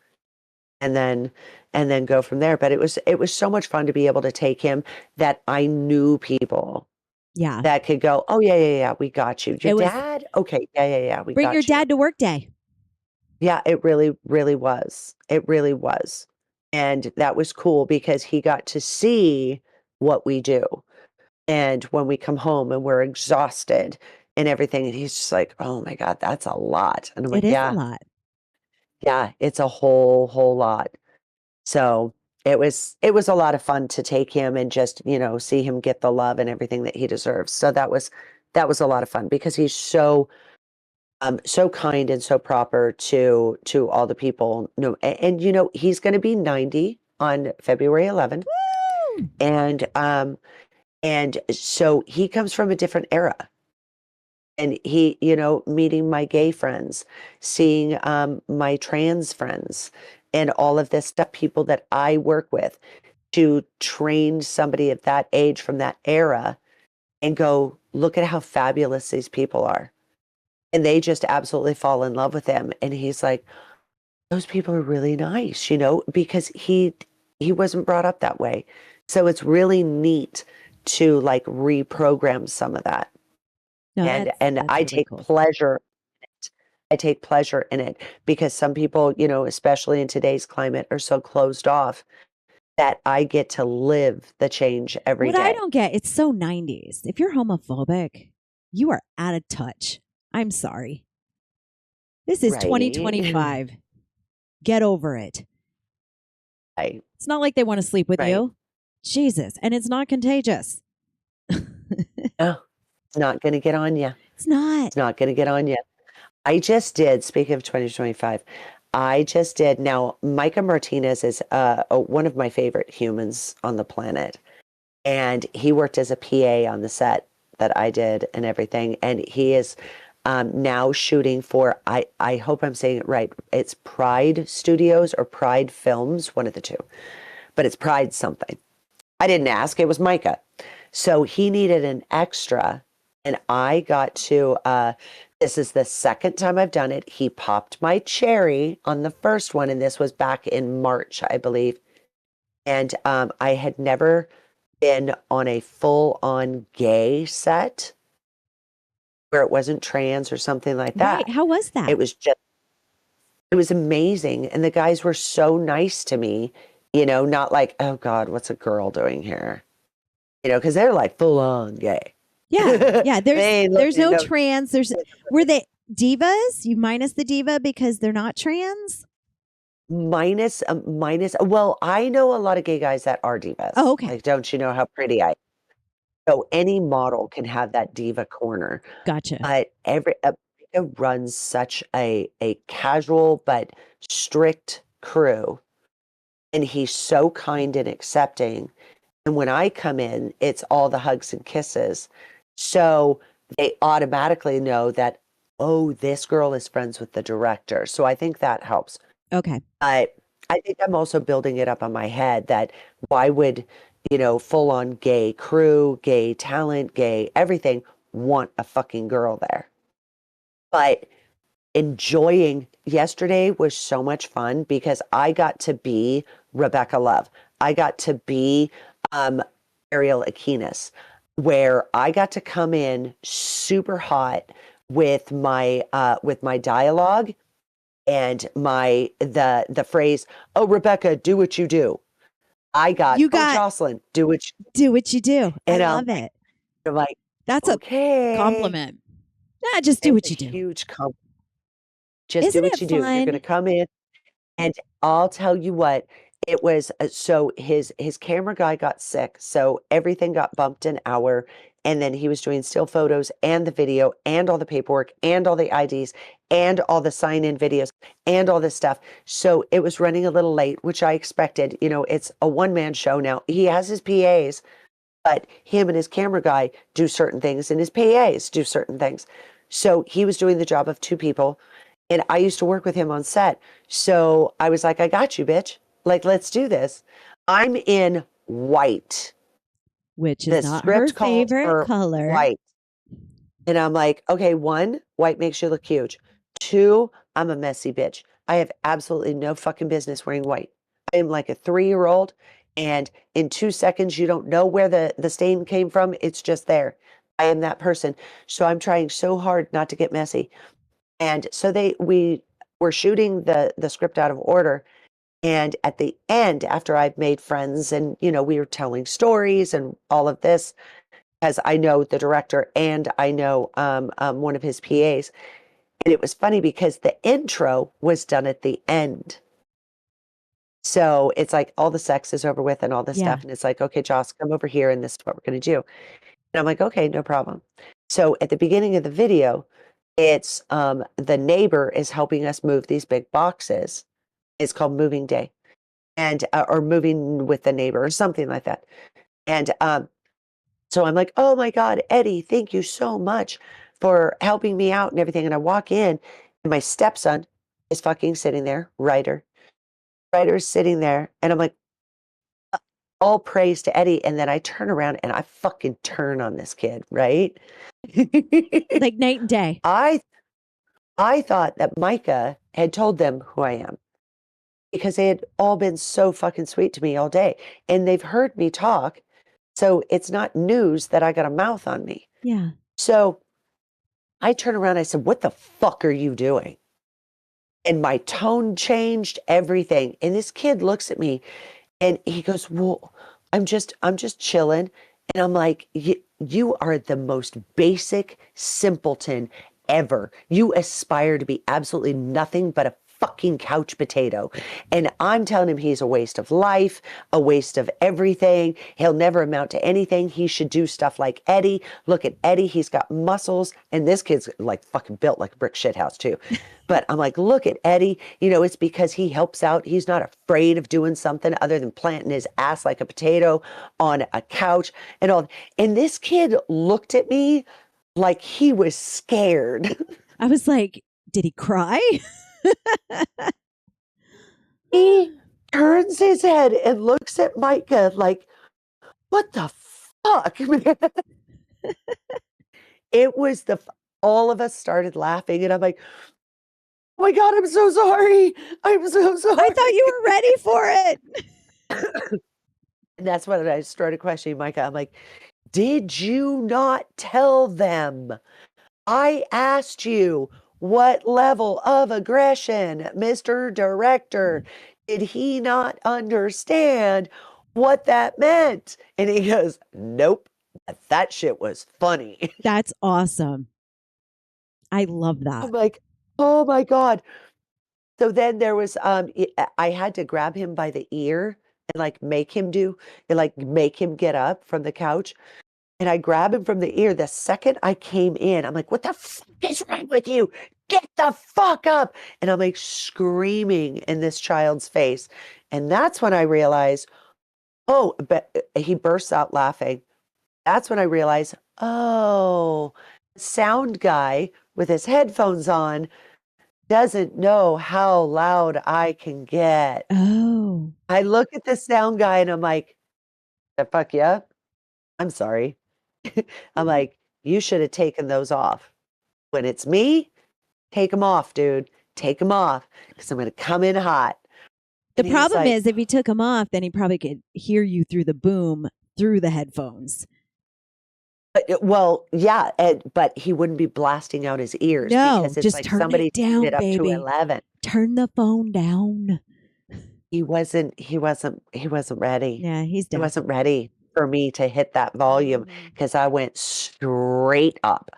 and then go from there. But it was so much fun to be able to take him, that I knew people Yeah. that could go, oh yeah, yeah, yeah, we got you. Your It was dad? Okay, yeah, yeah, yeah, we bring your got you. dad to work day. Yeah, it really, really was. It really was. And that was cool because he got to see what we do. And when we come home and we're exhausted and everything, and he's just like, oh my God, that's a lot. And I'm It like, is a yeah, lot. yeah, it's a whole lot. So it was a lot of fun to take him and just, see him get the love and everything that he deserves. So that was a lot of fun because he's so kind and so proper to all the people. No, and he's going to be 90 on February 11th, Woo! and so he comes from a different era. And he, meeting my gay friends, seeing my trans friends, and all of this stuff, people that I work with, to train somebody at that age from that era and go, look at how fabulous these people are. And they just absolutely fall in love with them. And he's like, those people are really nice, because he wasn't brought up that way. So it's really neat to like reprogram some of that. No, And that's I really take cool. pleasure. I take pleasure in it because some people, especially in today's climate, are so closed off that I get to live the change every What I day. don't get, it's so 90s. If you're homophobic, you are out of touch. I'm sorry. This is Right. 2025. Get over it. Right. It's not like they want to sleep with Right. you. Jesus. And it's not contagious. No, it's not going to get on you. It's not. It's not going to get on you. I just did, speaking of 2025, I just did. Now, Micah Martinez is one of my favorite humans on the planet. And he worked as a PA on the set that I did and everything. And he is now shooting for, I hope I'm saying it right. It's Pride Studios or Pride Films, one of the two. But it's Pride something. I didn't ask, it was Micah. So he needed an extra. And I got to, this is the second time I've done it. He popped my cherry on the first one. And this was back in March, I believe. And I had never been on a full-on gay set where it wasn't trans or something like Right. that. How was that? It was amazing. And the guys were so nice to me, not like, oh God, what's a girl doing here? Because they're like full on gay. Yeah. Yeah. They look, There's no trans. Were they divas? You minus the diva because they're not trans? minus, well, I know a lot of gay guys that are divas. Oh, okay. Like, don't you know how pretty I am? So any model can have that diva corner. Gotcha. But Becca runs such a casual but strict crew, and he's so kind and accepting. And when I come in, it's all the hugs and kisses. So they automatically know that, oh, this girl is friends with the director. So I think that helps. Okay. But I think I'm also building it up on my head that why would, full on gay crew, gay talent, gay everything want a fucking girl there? But enjoying yesterday was so much fun because I got to be Rebecca Love. I got to be Ariel Aquinas, where I got to come in super hot with my dialogue and the phrase, "Oh, Rebecca, do what you do." I got, You "Oh, got Joclyn, do what you," do what you do. I and love it. I'm like, That's a okay, compliment. Yeah, just do it's what a you do. huge compliment. Just do Isn't what it you do. You're going to fun? come in. And I'll tell you what, it was so his camera guy got sick, so everything got bumped an hour, and then he was doing still photos and the video and all the paperwork and all the IDs and all the sign-in videos and all this stuff. So it was running a little late, which I expected. It's a one-man show now. He has his PAs, but him and his camera guy do certain things and his PAs do certain things. So he was doing the job of two people. And I used to work with him on set. So I was like, I got you, bitch. Like, let's do this. I'm in white. Which is The not her script called favorite for color. white. And I'm like, okay, one, white makes you look huge. Two, I'm a messy bitch. I have absolutely no fucking business wearing white. I am like a 3-year-old, and in 2 seconds, you don't know where the stain came from. It's just there. I am that person. So I'm trying so hard not to get messy. And so we were shooting the script out of order. And at the end, after I've made friends and, we were telling stories and all of this, as I know the director and I know one of his PAs. And it was funny because the intro was done at the end. So it's like all the sex is over with and all this Yeah. stuff. And it's like, okay, Joss, come over here and this is what we're going to do. And I'm like, okay, no problem. So at the beginning of the video, it's the neighbor is helping us move these big boxes. It's called Moving Day, and or Moving with the Neighbor or something like that. And so I'm like, oh my God, Eddie, thank you so much for helping me out and everything. And I walk in, and my stepson is fucking sitting there, Ryder's sitting there, and I'm like, all praise to Eddie. And then I turn around and I fucking turn on this kid, right? Like night and day. I thought that Micah had told them who I am because they had all been so fucking sweet to me all day. And they've heard me talk. So it's not news that I got a mouth on me. Yeah. So I turned around and I said, what the fuck are you doing? And my tone changed, everything. And this kid looks at me and he goes, well, I'm just chilling. And I'm like, you are the most basic simpleton ever. You aspire to be absolutely nothing but a fucking couch potato. And I'm telling him he's a waste of life, a waste of everything. He'll never amount to anything. He should do stuff like Eddie. Look at Eddie. He's got muscles. And this kid's like fucking built like a brick shithouse too. But I'm like, look at Eddie. It's because he helps out. He's not afraid of doing something other than planting his ass like a potato on a couch and all. And this kid looked at me like he was scared. I was like, did he cry? He turns his head and looks at Micah like, what the fuck, man? It was all of us started laughing, and I'm like, oh my God, I'm so sorry. I'm so sorry. I thought you were ready for it. And that's when I started questioning Micah. I'm like, did you not tell them? I asked you what level of aggression, Mr. Director. Did he not understand what that meant? And he goes, nope, that shit was funny. That's awesome. I love that. I'm like, oh my God. So then there was, I had to grab him by the ear and make him get up from the couch. And I grab him from the ear. The second I came in, I'm like, what the fuck is wrong with you? Get the fuck up. And I'm like screaming in this child's face. And that's when I realized, oh, but he bursts out laughing. That's when I realized, oh, sound guy with his headphones on doesn't know how loud I can get. Oh. I look at the sound guy and I'm like, the fuck you up? I'm sorry. I'm like, you should have taken those off. When it's me, take them off, dude. Take them off because I'm going to come in hot. The problem is if he took them off, then he probably could hear you through the boom through the headphones. Well, yeah, but he wouldn't be blasting out his ears. No, because it's just like turn somebody it down, it up baby. to 11. Turn the phone down. He wasn't ready. Yeah, he's done. He wasn't ready for me to hit that volume because I went straight up.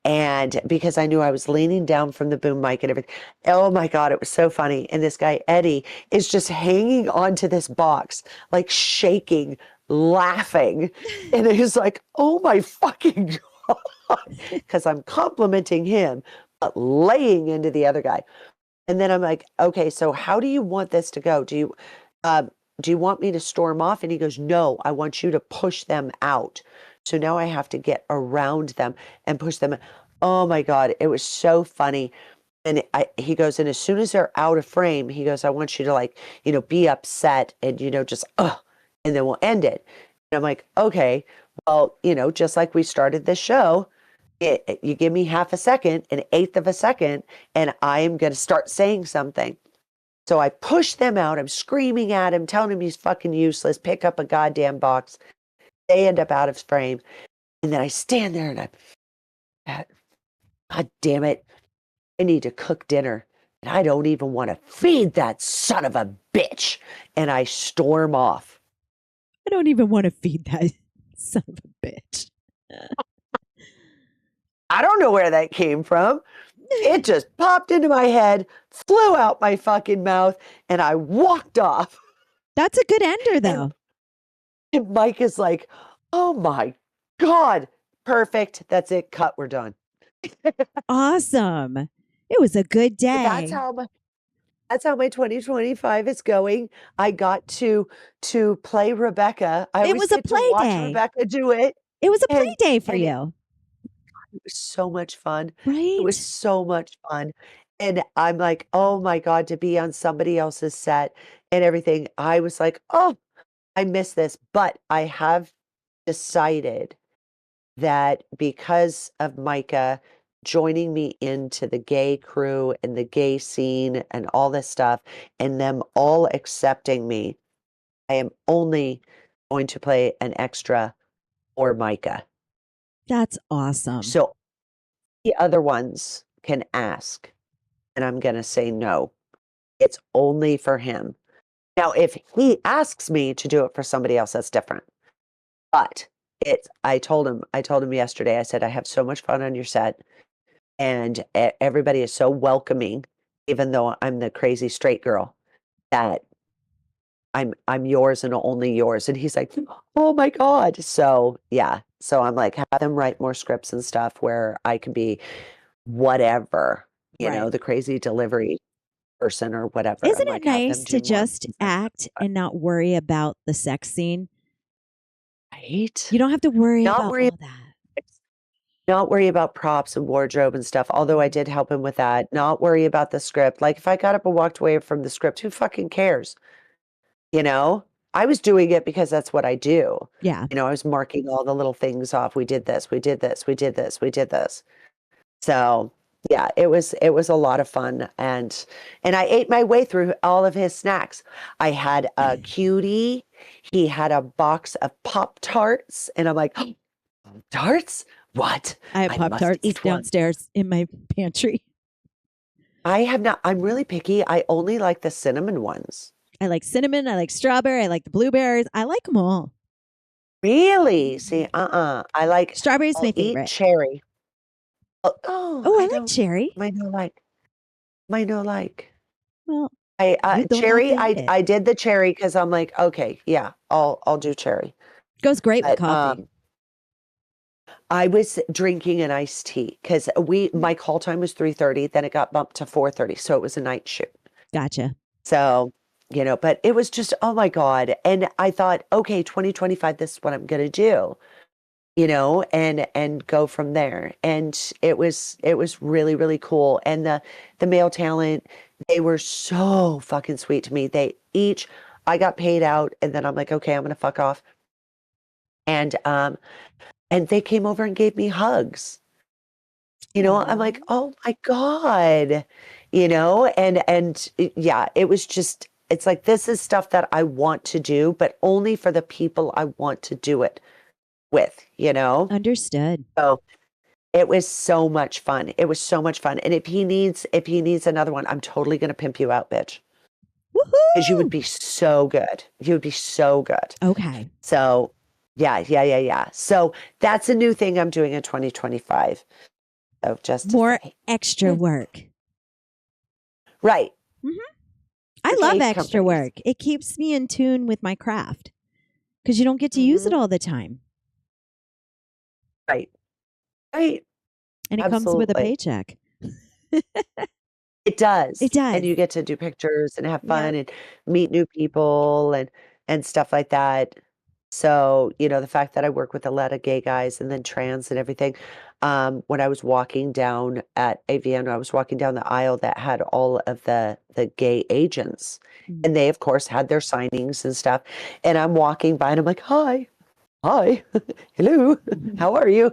And because I knew I was leaning down from the boom mic and everything. Oh my God, it was so funny. And this guy, Eddie, is just hanging onto this box, like shaking, laughing. And he's like, oh my fucking God. Because I'm complimenting him, but laying into the other guy. And then I'm like, okay, so how do you want this to go? Do you, do you want me to storm off? And he goes, no, I want you to push them out. So now I have to get around them and push them. Oh my God, it was so funny. And he goes, and as soon as they're out of frame, he goes, I want you to like, be upset and, just, and then we'll end it. And I'm like, okay, well, just like we started this show, you give me half a second, an eighth of a second, and I am going to start saying something. So I push them out. I'm screaming at him, telling him he's fucking useless. Pick up a goddamn box. They end up out of frame. And then I stand there and God damn it. I need to cook dinner. And I don't even want to feed that son of a bitch. And I storm off. I don't even want to feed that son of a bitch. I don't know where that came from. It just popped into my head, flew out my fucking mouth, and I walked off. That's a good ender, though. And Mike is like, oh my God, perfect. That's it. Cut. We're done. Awesome. It was a good day. That's how my 2025 is going. I got to play Rebecca. It was a play watch day. Rebecca do it. It was a play day for you. It was so much fun. Right? It was so much fun. And I'm like, oh my God, to be on somebody else's set and everything. I was like, oh, I miss this. But I have decided that because of Micah joining me into the gay crew and the gay scene and all this stuff, and them all accepting me, I am only going to play an extra for Micah. That's awesome. So the other ones can ask, and I'm going to say no. It's only for him. Now, if he asks me to do it for somebody else, that's different. But I told him yesterday, I said, I have so much fun on your set, and everybody is so welcoming, even though I'm the crazy straight girl, that I'm yours and only yours. And he's like, oh my God. So yeah. So I'm like, have them write more scripts and stuff where I can be whatever, the crazy delivery person or whatever. Isn't I'm it like, have them nice do to more just things. act and not worry about the sex scene? Right? You don't have to worry Not about worry all that. Not worry about props and wardrobe and stuff, although I did help him with that. Not worry about the script. Like if I got up and walked away from the script, who fucking cares? I was doing it because that's what I do. Yeah. I was marking all the little things off. We did this, we did this, we did this, we did this. So yeah, it was a lot of fun. And I ate my way through all of his snacks. I had a cutie. He had a box of Pop-Tarts. And I'm like, oh, Tarts? What? I have Pop-Tarts downstairs in my pantry. I have not. I'm really picky. I only like the cinnamon ones. I like cinnamon. I like strawberry. I like the blueberries. I like them all. Really? See, I like strawberries. I'll My eat favorite. cherry. Oh, I like cherry. Might not like. Might not like. Well, I cherry. I did the cherry because I'm like, okay, yeah, I'll do cherry. Goes great with coffee. I was drinking an iced tea because my call time was 3:30. Then it got bumped to 4:30, so it was a night shoot. Gotcha. So, but it was just, oh my God. And I thought, okay, 2025, this is what I'm gonna do, and go from there. And it was really, really cool. And the male talent, they were so fucking sweet to me. I got paid out, and then I'm like, okay, I'm gonna fuck off. And they came over and gave me hugs. I'm like, oh my God, and yeah, it was just, it's like, this is stuff that I want to do, but only for the people I want to do it with, Understood. So it was so much fun. It was so much fun. And if he needs another one, I'm totally going to pimp you out, bitch. Woohoo! Because you would be so good. You would be so good. Okay. So yeah. So that's a new thing I'm doing in 2025. So just more extra work. Right. Mm-hmm. I love extra work. It keeps me in tune with my craft because you don't get to use it all the time. Right. And it comes with a paycheck. It It does. It does. And you get to do pictures and have Yeah. fun and meet new people and stuff like that. So, the fact that I work with a lot of gay guys and then trans and everything. When I was walking down at AVN, I was walking down the aisle that had all of the gay agents. Mhm. And they, of course, had their signings and stuff. And I'm walking by and I'm like, hi, hi, hello, how are you?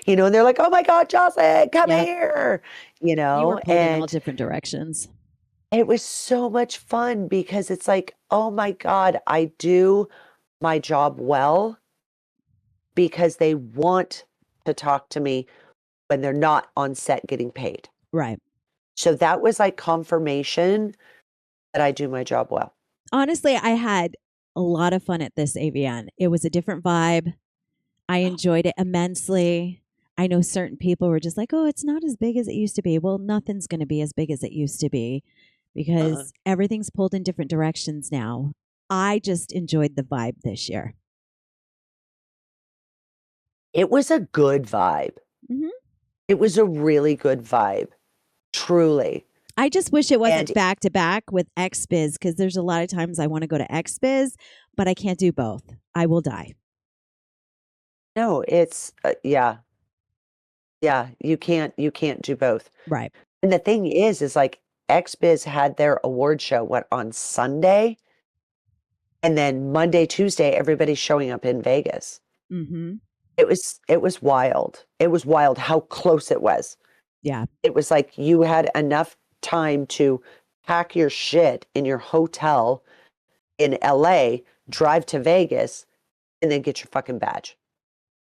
And they're like, oh my God, Joclyn, come Yep. here, You were pulled in all and different directions. it was so much fun because it's like, oh my God, I do my job well because they want to talk to me when they're not on set getting paid. Right. So that was like confirmation that I do my job well. Honestly, I had a lot of fun at this AVN. It was a different vibe. I enjoyed it immensely. I know certain people were just like, oh, it's not as big as it used to be. Well, nothing's going to be as big as it used to be Uh-uh. because everything's pulled in different directions now. I just enjoyed the vibe this year. It was a good vibe. Hmm. It was a really good vibe, truly. I just wish it wasn't And back to back with XBiz because there's a lot of times I want to go to XBiz, but I can't do both. I will die. no, it's yeah, yeah, you can't do both. Right. And the thing is like XBiz had their award show on Sunday, and then Monday, Tuesday, everybody's showing up in Vegas. Mm-hmm. It was wild. It was wild how close it was. Yeah. It was like you had enough time to pack your shit in your hotel in LA, drive to Vegas, and then get your fucking badge.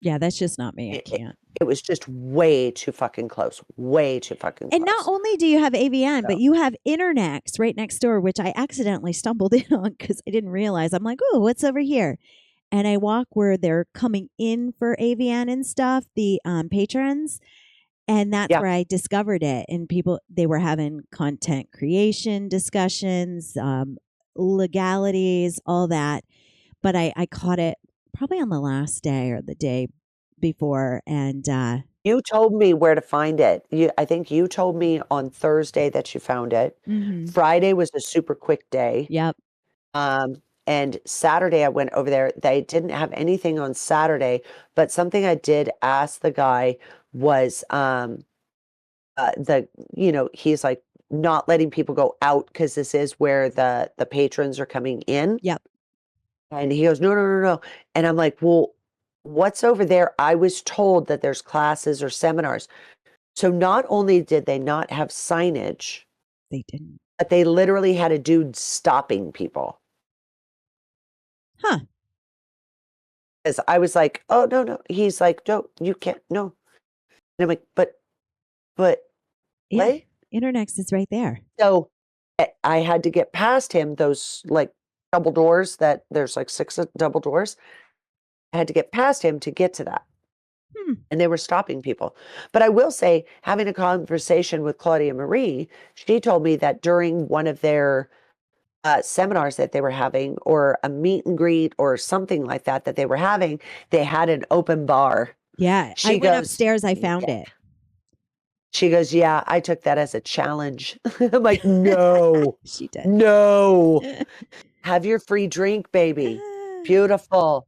Yeah. That's just not me. I It, it, can't. it was just way too fucking close. Way too fucking And not close. only do you have AVN, but So, you have Internext right next door, which I accidentally stumbled in on because I didn't realize. I'm like, oh, what's over here? And I walk where they're coming in for AVN and stuff, the patrons. And that's yeah. where I discovered it. And people, they were having content creation discussions, legalities, all that. But I caught it probably on the last day or the day before. And You told me where to find it. I think you told me on Thursday that you found it. mhm. Friday was a super quick day. Yep. Um, and Saturday I went over there. They didn't have anything on Saturday, but something I did ask the guy was he's like not letting people go out because this is where the patrons are coming in. Yep. And he goes, no, no, no, no. And I'm like, well, what's over there? I was told that there's classes or seminars. So not only did they not have signage, They didn't. but they literally had a dude stopping people. Huh. Because I was like, oh, no, no. He's like, no, you can't, no. And I'm like, but, Yeah. what? Internext is right there. So I had to get past him, those like double doors that there's like 6 double doors. I had to get past him to get to that. Hmm. And they were stopping people. But I will say, having a conversation with Claudia Marie, she told me that during one of their seminars that they were having, or a meet and greet, or something like that they were having, they had an open bar. Yeah. I went upstairs. I found it. She goes, yeah, I took that as a challenge. I'm like, no, She did. no. Have your free drink, baby. Beautiful.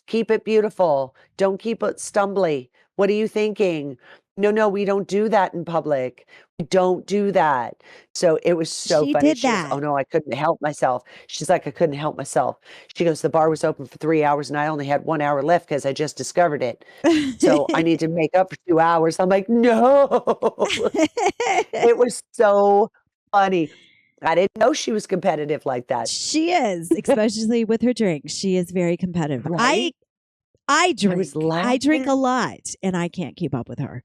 Keep it beautiful. Don't keep it stumbly. What are you thinking? No, no, we don't do that in public. We don't do that. So it was so She funny. did She goes, that. oh no, I couldn't help myself. She's like, I couldn't help myself. She goes, the bar was open for 3 hours and I only had 1 hour left because I just discovered it. So I need to make up for 2 hours. I'm like, no. It was so funny. I didn't know she was competitive like that. She is, especially with her drink. She is very competitive. Right? I drink. was I drink a laughing. lot, and I can't keep up with her.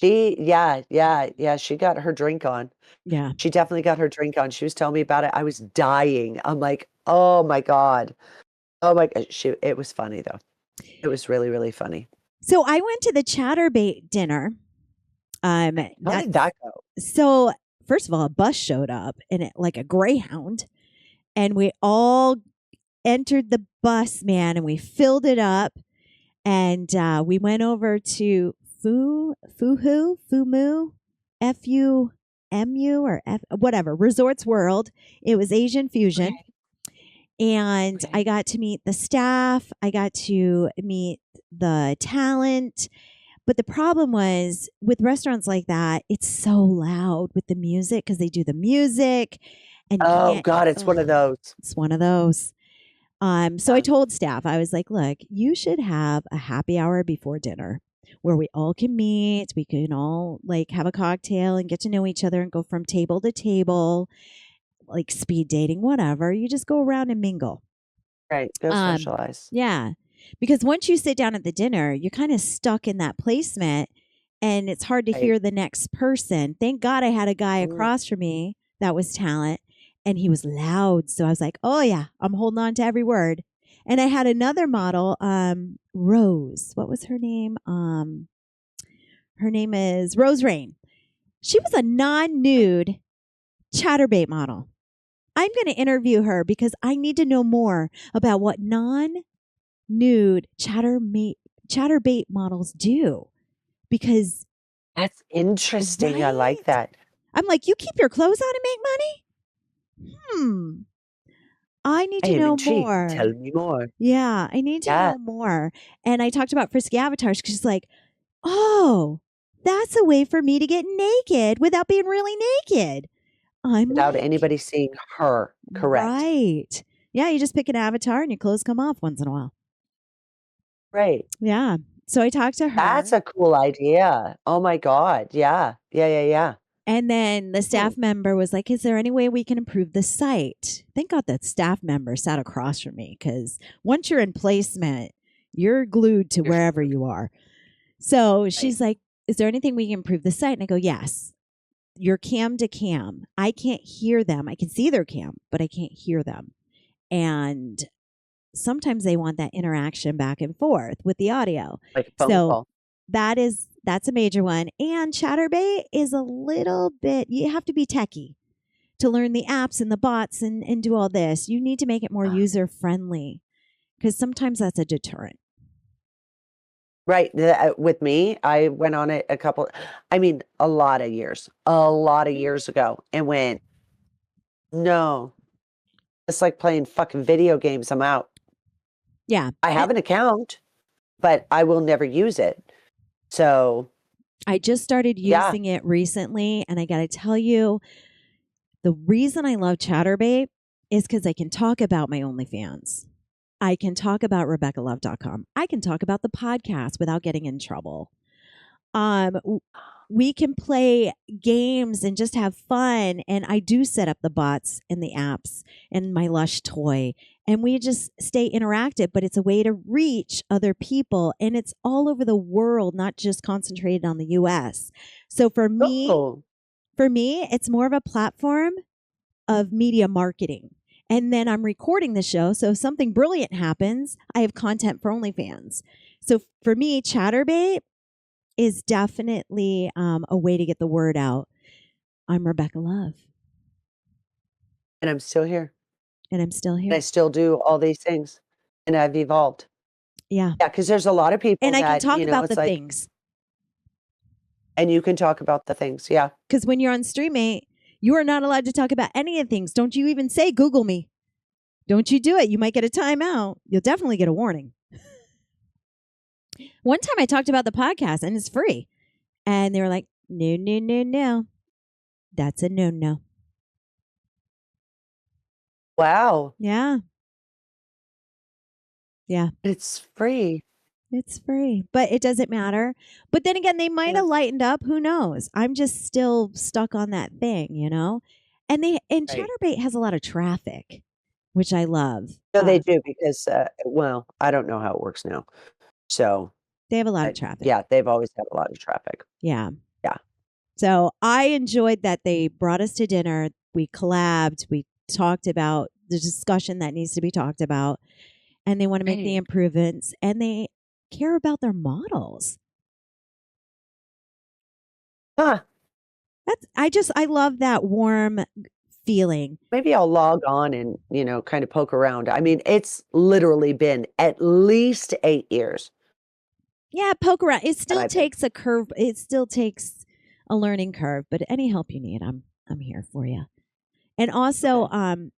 Yeah, she got her drink on. Yeah. She definitely got her drink on. She was telling me about it. I was dying. I'm like, oh my God. Oh my God. It was funny though. It was really, really funny. So I went to the Chatterbait dinner. How did that go? So first of all, a bus showed up and it like a Greyhound, and we all entered the bus, man, and we filled it up, and we went over to Fumu, Fu. MU or F, whatever, Resorts World. It was Asian fusion. Okay. And I got to meet the staff. I got to meet the talent. But the problem was with restaurants like that, it's so loud with the music because they do the music and you Oh can't. God, it's one of those. It's one of those. So I told staff, I was like, look, you should have a happy hour before dinner where we all can meet. We can all like have a cocktail and get to know each other and go from table to table, like speed dating, whatever. You just go around and mingle. Right. Go socialize. Yeah. Because once you sit down at the dinner, you're kind of stuck in that placement and it's hard to hear the next person. Thank God I had a guy across from me that was talent and he was loud. So I was like, oh yeah, I'm holding on to every word. And I had another model, Rose. What was her name? Her name is Rose Rain. She was a non-nude chatterbait model. I'm going to interview her because I need to know more about what non-nude chatterbait models do. Because that's interesting. Right? I like that. I'm like, you keep your clothes on and make money? I need to know more. Tell me more. Yeah, I need to know more. And I talked about Frisky Avatars because she's like, oh, that's a way for me to get naked without being really naked. Without anybody seeing her. Correct. Right. Yeah, you just pick an avatar and your clothes come off once in a while. Right. Yeah. So I talked to her. That's a cool idea. Oh my God. Yeah. Yeah. And then the staff member was like, is there any way we can improve the site? Thank God that staff member sat across from me because once you're in placement, you're glued to wherever you are. So she's like, is there anything we can improve the site? And I go, yes. You're cam to cam. I can't hear them. I can see their cam, but I can't hear them. And sometimes they want that interaction back and forth with the audio. Like a phone call. That's a major one. And Chatterbait is a little bit, you have to be techie to learn the apps and the bots and do all this. You need to make it more user friendly because sometimes that's a deterrent. Right. With me, I went on it a lot of years ago and went, no, it's like playing fucking video games. I'm out. Yeah. I have an account, but I will never use it. So I just started using it recently. And I got to tell you, the reason I love Chatterbait is because I can talk about my OnlyFans. I can talk about RebeccaLove.com. I can talk about the podcast without getting in trouble. We can play games and just have fun. And I do set up the bots and the apps and my Lush toy. And we just stay interactive, but it's a way to reach other people. And it's all over the world, not just concentrated on the US. So for me, it's more of a platform of media marketing. And then I'm recording the show. So if something brilliant happens, I have content for OnlyFans. So for me, Chatterbait is definitely a way to get the word out. I'm Rebecca Love. And I'm still here. And I'm still here. And I still do all these things. And I've evolved. Yeah. Yeah, because there's a lot of people and I can talk about the things. And you can talk about the things, yeah. Because when you're on StreamMate, you are not allowed to talk about any of the things. Don't you even say Google me. Don't you do it. You might get a timeout. You'll definitely get a warning. One time I talked about the podcast and it's free. And they were like, no. That's a no. Wow. Yeah. Yeah. It's free. It's free, but it doesn't matter. But then again, they might have lightened up. Who knows? I'm just still stuck on that thing, you know? And Chatterbait has a lot of traffic, which I love. No, they do because, I don't know how it works now. So they have a lot of traffic. Yeah, they've always had a lot of traffic. Yeah. Yeah. So I enjoyed that they brought us to dinner. We collabed. We talked about the discussion that needs to be talked about. And they want to make the improvements. And they care about their models. Huh. I love that warm feeling. Maybe I'll log on and, kind of poke around. I mean, it's literally been at least 8 years. Yeah, poke around. It still takes a curve. It still takes a learning curve, but any help you need, I'm here for you. And also, Okay.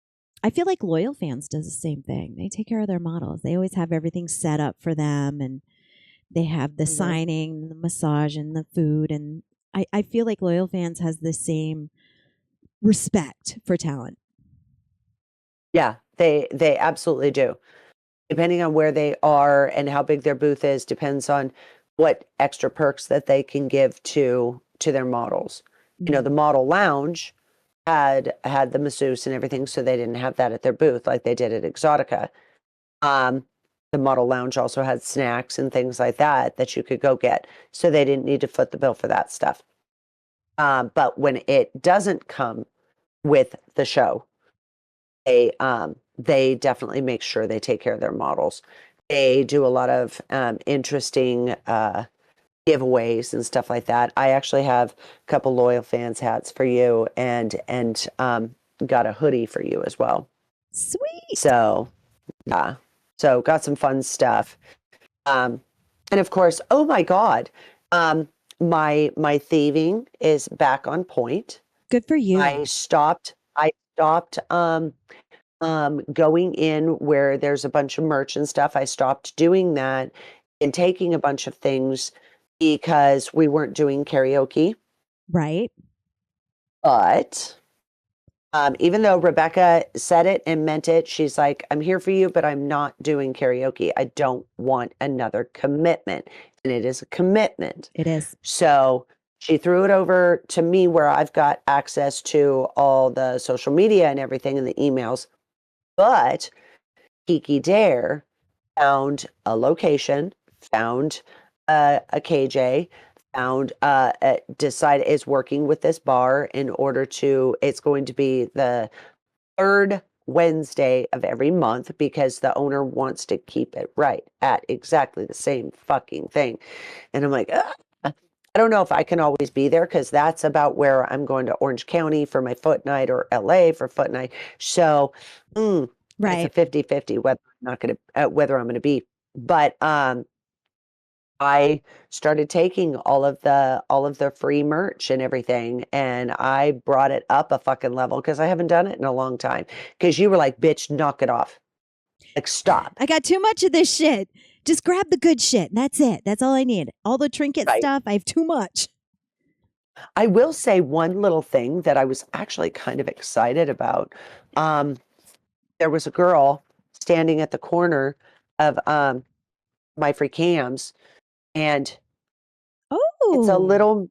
I feel like Loyal Fans does the same thing. They take care of their models. They always have everything set up for them, and they have the Mhm. signing, the massage, and the food. And I feel like Loyal Fans has the same respect for talent. Yeah, they absolutely do. Depending on where they are and how big their booth is, depends on what extra perks that they can give to their models. You know, the Mm. model lounge had the masseuse and everything, so they didn't have that at their booth like they did at Exotica. Um, the model lounge also had snacks and things like that that you could go get, so they didn't need to foot the bill for that stuff. But when it doesn't come with the show, they definitely make sure they take care of their models. They do a lot of interesting giveaways and stuff like that. I actually have a couple Loyal Fans hats for you, and got a hoodie for you as well. Sweet. So yeah, so got some fun stuff. Um, and of course, oh my God, um, my thieving is back on point. Good for you. I stopped going in where there's a bunch of merch and stuff. I stopped doing that and taking a bunch of things because we weren't doing karaoke. Right. But even though Rebecca said it and meant it, she's like, I'm here for you, but I'm not doing karaoke. I don't want another commitment. And it is a commitment. It is. So she threw it over to me where I've got access to all the social media and everything and the emails. But Kiki Dare found a location, found a KJ, found decided is working with this bar in order to. It's going to be the third Wednesday of every month because the owner wants to keep it right at exactly the same fucking thing. And I'm like, ugh. I don't know if I can always be there because that's about where I'm going to Orange County for my foot night or LA for foot night. So it's a Right. 50-50 whether I'm not going to whether I'm going to be. But I started taking all of the free merch and everything, and I brought it up a fucking level because I haven't done it in a long time. Because you were like, "Bitch, knock it off! Like, stop!" I got too much of this shit. Just grab the good shit. That's it. That's all I need. All the trinket Right. stuff, I have too much. I will say one little thing that I was actually kind of excited about. Um, there was a girl standing at the corner of my free cams, and it's a Oh. little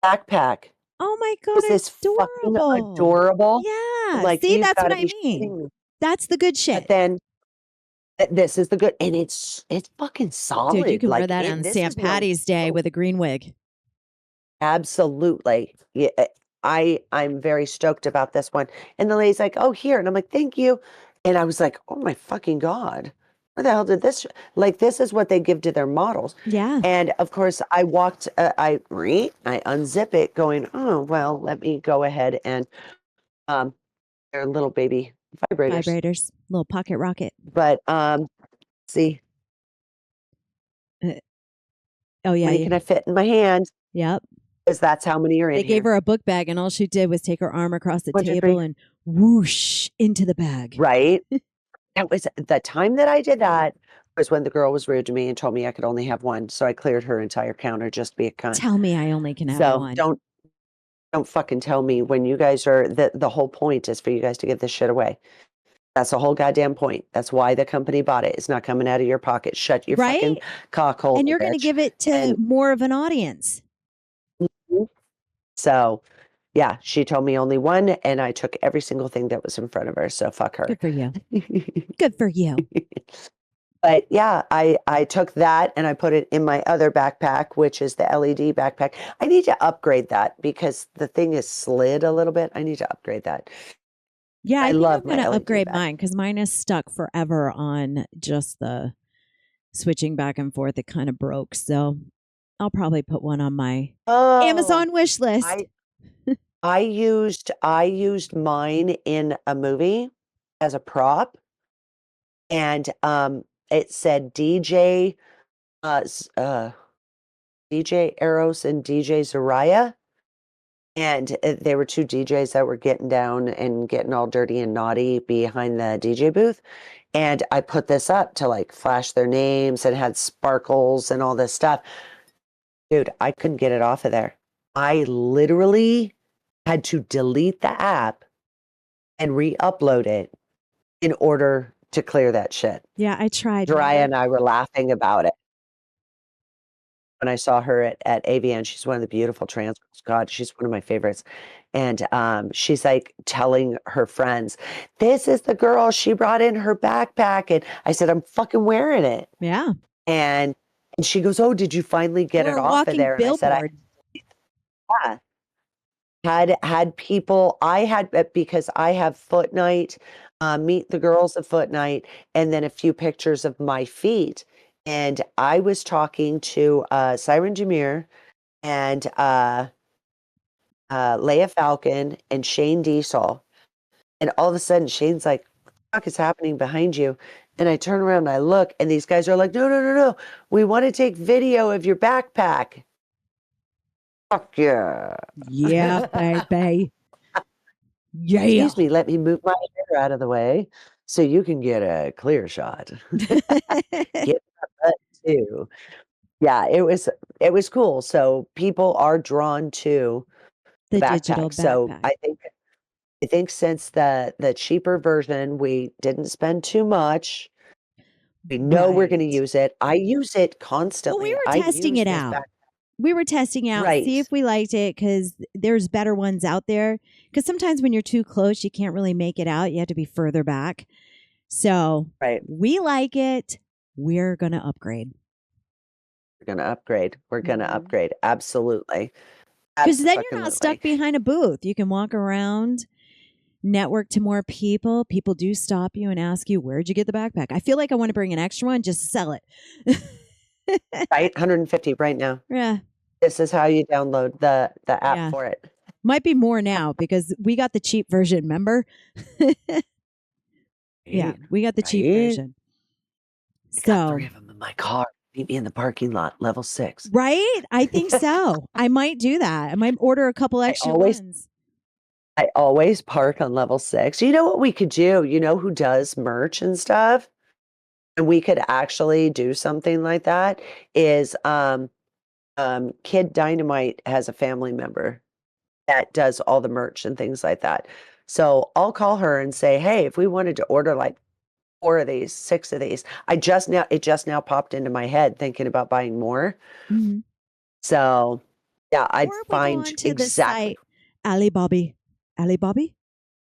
backpack. Oh my God, Is this fucking adorable. adorable? I'm Yeah. like, See, you've that's got what to I be mean. shitting me. That's the good But shit. then this is the good, and it's fucking Dude, you solid. can wear Like that it, on this St. is no Patty's Day joke. with a green wig. Absolutely. Yeah, I'm very stoked about this one. And the lady's like, "Oh, here," and I'm like, "Thank you." And I was like, "Oh my fucking God, where the hell did this?" Like, this is what they give to their models. Yeah. And of course, I unzip it, going, "Oh well, let me go ahead and um, they're little baby vibrators." Vibrators. Little pocket rocket. But see, Uh, oh, how yeah. many can I fit in my hand? Yep. Because that's how many are They in gave here. her a book bag, and all she did was take her arm across the One, two, table three. and whoosh into the bag. Right. That was the time that I did that was when the girl was rude to me and told me I could only have one. So I cleared her entire counter just to be a cunt. Tell me I only can have So one. don't fucking tell me when you guys are the whole point is for you guys to give this shit away. That's the whole goddamn point. That's why the company bought it. It's not coming out of your pocket. Shut your fucking Right? cock hole, And you're going to bitch. give it to And more of an audience. so yeah, she told me only one, and I took every single thing that was in front of her. So fuck her. Good for you. Good for you. But yeah, I took that and I put it in my other backpack, which is the LED backpack. I need to upgrade that because the thing is slid a little bit. I need to upgrade that. Yeah, I I think I'm love going my to LED upgrade back. mine because mine is stuck forever on just the switching back and forth. It kind of broke. So I'll probably put one on my Oh, Amazon wish list. I I used mine in a movie as a prop, and it said DJ DJ Eros and DJ Zariah. And they were two DJs that were getting down and getting all dirty and naughty behind the DJ booth. And I put this up to like flash their names and had sparkles and all this stuff. Dude, I couldn't get it off of there. I literally had to delete the app and re-upload it in order to clear that shit. Yeah, I tried. Jariah and I were laughing about it when I saw her at AVN. She's one of the beautiful trans girls. God, she's one of my favorites. And she's like telling her friends, this is the girl, she brought in her backpack. And I said, I'm fucking wearing it. Yeah. And she goes, oh, did you finally get Or it a off of there? And I said, yeah. Had people, because I have Foot Night, Meet the Girls at Foot Night, and then a few pictures of my feet. And I was talking to Siren Jameer and Leia Falcon and Shane Diesel. And all of a sudden, Shane's like, what the fuck is happening behind you? And I turn around and I look, and these guys are like, no, no, no, no. We want to take video of your backpack. Fuck yeah. Yeah, baby. Yeah. Excuse me, let me move my hair out of the way so you can get a clear shot. Get that butt too. Yeah, it was cool. So people are drawn to the digital backpack. So backpack. I think since the cheaper version, we didn't spend too much. We know we're going to use it. I use it constantly. Well, we were testing it out. We were testing out, see if we liked it, because there's better ones out there. Because sometimes when you're too close, you can't really make it out. You have to be further back. So we like it. We're going to upgrade. We're going to upgrade. We're going to upgrade. Absolutely. Because then you're not stuck behind a booth. You can walk around, network to more people. People do stop you and ask you, where'd you get the backpack? I feel like I want to bring an extra one just to sell it. Right, 150 right now. Yeah. This is how you download the app for it. Might be more now because we got the cheap version, remember? Yeah, we got the cheap version. I got 3 of them in my car. Meet me in the parking lot, level 6. Right? I think so. I might do that. I might order a couple extra ones. I always park on level 6. You know what we could do? You know who does merch and stuff? And we could actually do something like that is Kid Dynamite has a family member that does all the merch and things like that. So I'll call her and say, hey, if we wanted to order like 4 of these, 6 of these, it just now popped into my head thinking about buying more. Mm-hmm. So yeah, I'd find exactly Alibaba,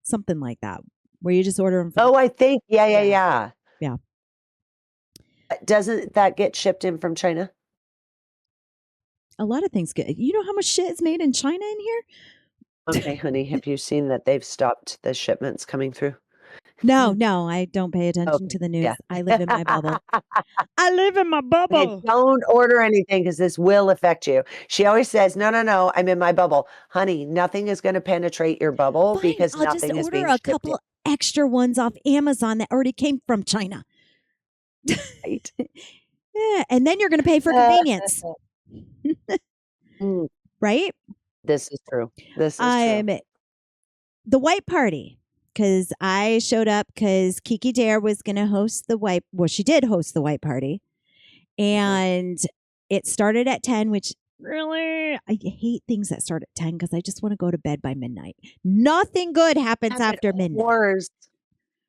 something like that, where you just order them. I think yeah. Doesn't that get shipped in from China? A lot of things get. You know how much shit is made in China in here? Okay, honey, have you seen that they've stopped the shipments coming through? No, I don't pay attention to the news. Yeah. I live in my bubble. I live in my bubble. Hey, don't order anything because this will affect you. She always says, no, I'm in my bubble. Honey, nothing is going to penetrate your bubble because I'll nothing just is being order a couple extra ones off Amazon that already came from China. Right. Yeah, and then you're going to pay for convenience. Right? This is true. This is true. The white party, because I showed up because Kiki Dare was going to host she did host the white party. And it started at 10, which really, I hate things that start at 10 because I just want to go to bed by midnight. Nothing good happens after midnight.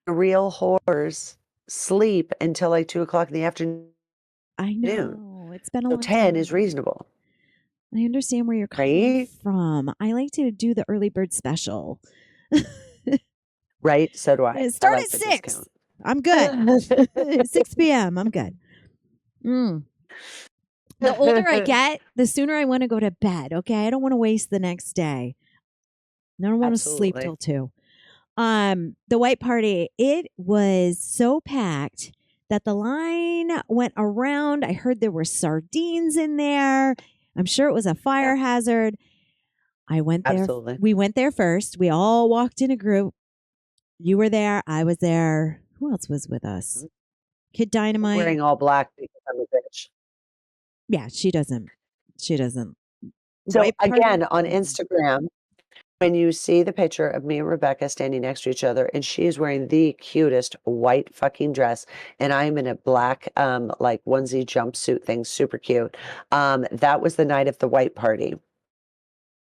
Real whores sleep until like 2:00 in the afternoon. I know. It's been a long 10 time. is reasonable. I understand where you're coming from. I like to do the early bird special. Right? So do I. Start at 6. I'm good. 6 p.m. I'm good. The older I get, the sooner I want to go to bed. Okay. I don't want to waste the next day. I don't want to sleep till 2. The white party, it was so packed that the line went around. I heard there were sardines in there. I'm sure it was a fire hazard. I went there. Absolutely. We went there first. We all walked in a group. You were there. I was there. Who else was with us? Kid Dynamite. I'm wearing all black because I'm a bitch. Yeah, she doesn't She doesn't. So White party? again, on Instagram, when you see the picture of me and Rebecca standing next to each other, and she is wearing the cutest white fucking dress, and I'm in a black like onesie jumpsuit thing, super cute. That was the night of the white party.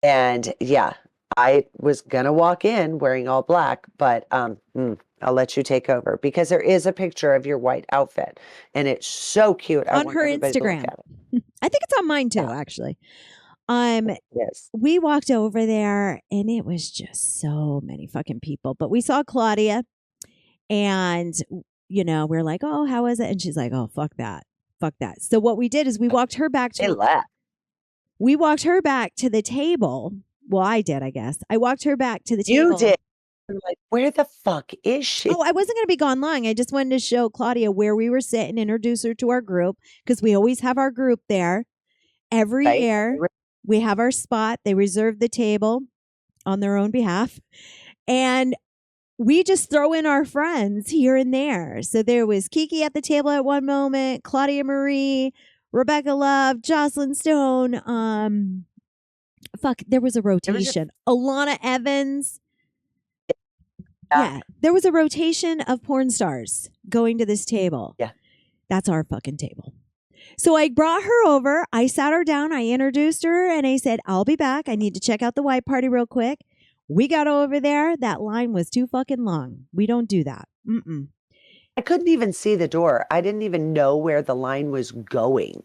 And yeah, I was gonna walk in wearing all black, but I'll let you take over because there is a picture of your white outfit, and it's so cute. I On want her everybody to look Instagram. at it. I think it's on mine too, Yeah, actually. yes. We walked over there and it was just so many fucking people. But we saw Claudia and we're like, oh, how is it? And she's like, oh, fuck that. Fuck that. So what we did is we walked her back They to left. the table. Well, I did, I guess. I walked her back to the You table. did. I'm like, where the fuck is she? Oh, I wasn't going to be gone long. I just wanted to show Claudia where we were sitting, introduce her to our group because we always have our group there. Every Right? year, we have our spot. They reserve the table on their own behalf. And we just throw in our friends here and there. So there was Kiki at the table at one moment, Claudia Marie, Rebecca Love, Joclyn Stone. There was a rotation. Alana Evans. Yeah, there was a rotation of porn stars going to this table. Yeah. That's our fucking table. So I brought her over. I sat her down. I introduced her and I said, I'll be back. I need to check out the white party real quick. We got over there. That line was too fucking long. We don't do that. Mm-mm. I couldn't even see the door. I didn't even know where the line was going.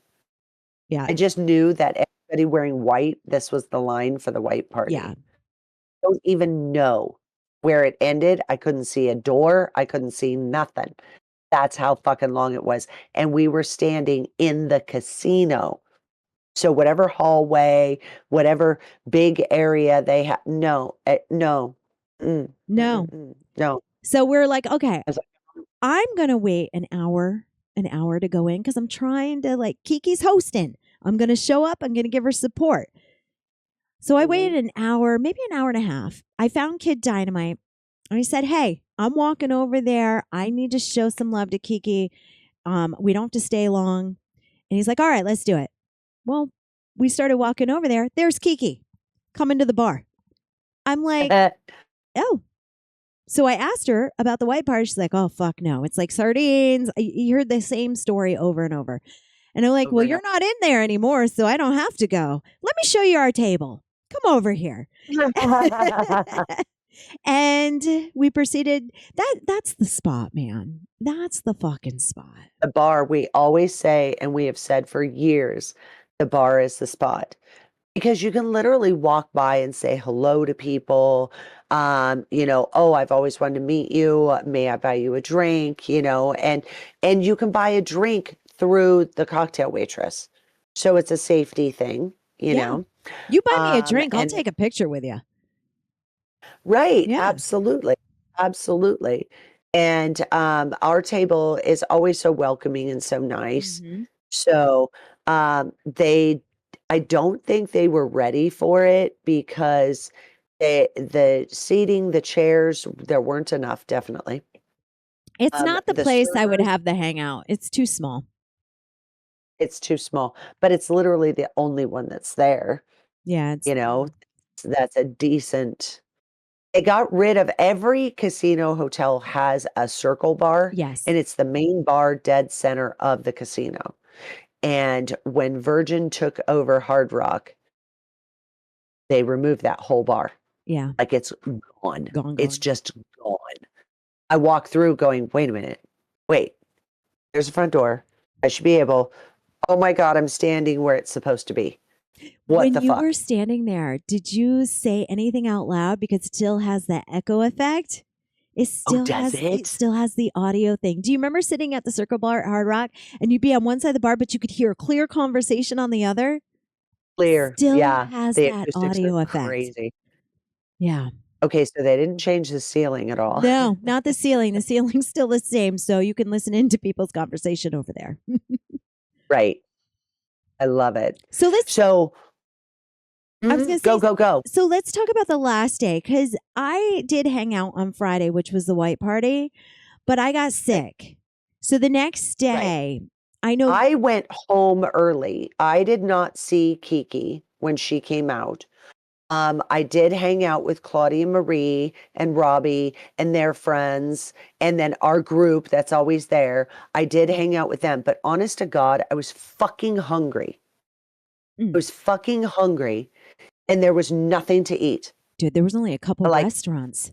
Yeah. I just knew that everybody wearing white, this was the line for the white party. Yeah. I don't even know where it ended. I couldn't see a door. I couldn't see nothing. That's how fucking long it was. And we were standing in the casino. So whatever hallway, whatever big area they have, no. No. No. So we're like, okay, I was like, I'm going to wait an hour to go in because I'm trying to Kiki's hosting. I'm going to show up. I'm going to give her support. So I waited an hour, maybe an hour and a half. I found Kid Dynamite. And I said, hey, I'm walking over there. I need to show some love to Kiki. We don't have to stay long. And he's like, all right, let's do it. Well, we started walking over there. There's Kiki coming to the bar. I'm like, oh. So I asked her about the white party. She's like, oh, fuck no. It's like sardines. You heard the same story over and over. And I'm like, well, you're not in there anymore, so I don't have to go. Let me show you our table. Come over here. And we proceeded. That's the spot, man. That's the fucking spot. The bar, we always say, and we have said for years, the bar is the spot. Because you can literally walk by and say hello to people. Oh, I've always wanted to meet you. May I buy you a drink? And you can buy a drink through the cocktail waitress. So it's a safety thing, you know. You buy me a drink, I'll take a picture with you. Right. Yeah. Absolutely. Absolutely. And our table is always so welcoming and so nice. Mm-hmm. So I don't think they were ready for it because the seating, the chairs, there weren't enough, definitely. It's not the place I would servers, have the hangout. It's too small. it's too small, but it's literally the only one that's there. Yeah. That's a decent. They got rid of every casino hotel has a circle bar. Yes. And it's the main bar dead center of the casino. And when Virgin took over Hard Rock, they removed that whole bar. Yeah. Like it's gone. Gone. It's just gone. I walk through going, wait a minute. Wait, there's a front door. I should be able. Oh my God, I'm standing where it's supposed to be. What the fuck? When you were standing there, did you say anything out loud? Because it still has that echo effect. It still has the audio thing. Do you remember sitting at the Circle Bar at Hard Rock and you'd be on one side of the bar, but you could hear a clear conversation on the other? Clear. Still yeah. has the that audio effect. Crazy. Yeah. Okay, so they didn't change the ceiling at all. No, not the ceiling. The ceiling's still the same, so you can listen into people's conversation over there. Right. I love it. So I was going to say, go. So let's talk about the last day, because I did hang out on Friday, which was the white party, but I got sick. So the next day, I know. I went home early. I did not see Kiki when she came out. I did hang out with Claudia Marie and Robbie and their friends, and then our group that's always there. I did hang out with them, but honest to God, I was fucking hungry. I Mm, was fucking hungry, and there was nothing to eat. dude, there was only a couple Like restaurants.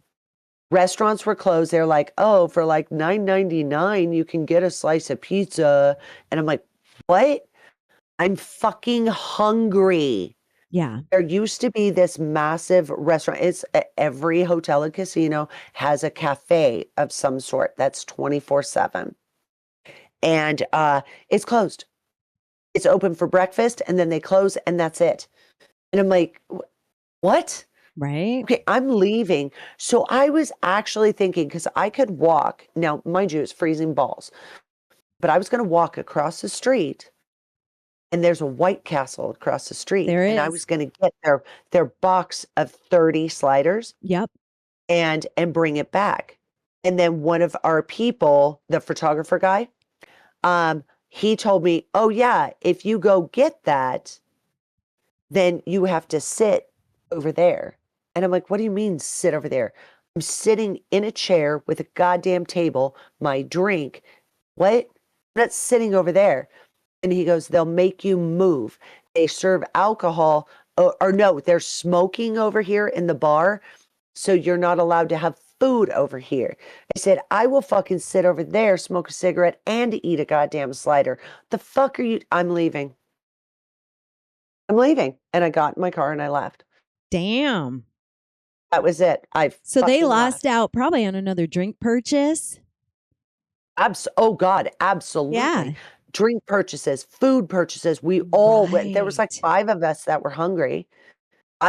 restaurants were closed. They're like, oh, for like $9.99, you can get a slice of pizza. And I'm like, what? I'm fucking hungry. Yeah. There used to be this massive restaurant. It's every hotel and casino has a cafe of some sort that's 24/7. And it's closed. It's open for breakfast and then they close and that's it. And I'm like, what? Right. Okay, I'm leaving. So I was actually thinking, because I could walk. Now, mind you, it's freezing balls, but I was going to walk across the street and there's a White Castle across the street. There And I is. was going to get their box of 30 sliders Yep. and bring it back. And then one of our people, the photographer guy, he told me, oh yeah, if you go get that, then you have to sit over there. And I'm like, what do you mean sit over there? I'm sitting in a chair with a goddamn table, my drink. What? I'm not sitting over there. And he goes, they'll make you move. They serve alcohol, or no, they're smoking over here in the bar. So you're not allowed to have food over here. I said, I will fucking sit over there, smoke a cigarette, and eat a goddamn slider. The fuck are you? I'm leaving. I'm leaving. And I got in my car and I left. Damn. That was it. I So they fucking lost left. out probably on another drink purchase. Oh God, Yeah. absolutely. Drink purchases, food purchases. We all went. There was like Right. 5 of us that were hungry.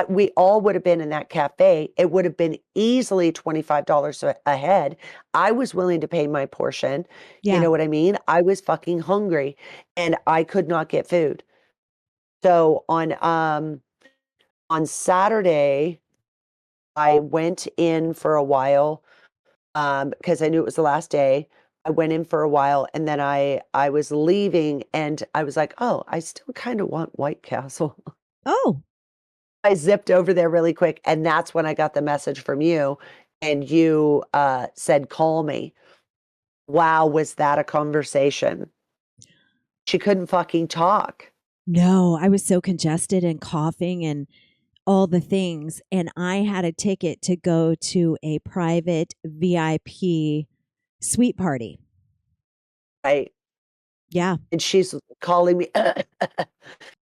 We all would have been in that cafe. It would have been easily $25 a head. I was willing to pay my portion. You Yeah. know what I mean? I was fucking hungry and I could not get food. So on Saturday, I went in for a while because I knew it was the last day. I went in for a while and then I was leaving and I was like, "Oh, I still kind of want White Castle." Oh, I zipped over there really quick, and that's when I got the message from you, and you said, "Call me." Wow, was that a conversation? She couldn't fucking talk. no. I was so congested and coughing and all the things. And I had a ticket to go to a private VIP suite party. Right? Yeah. And she's calling me.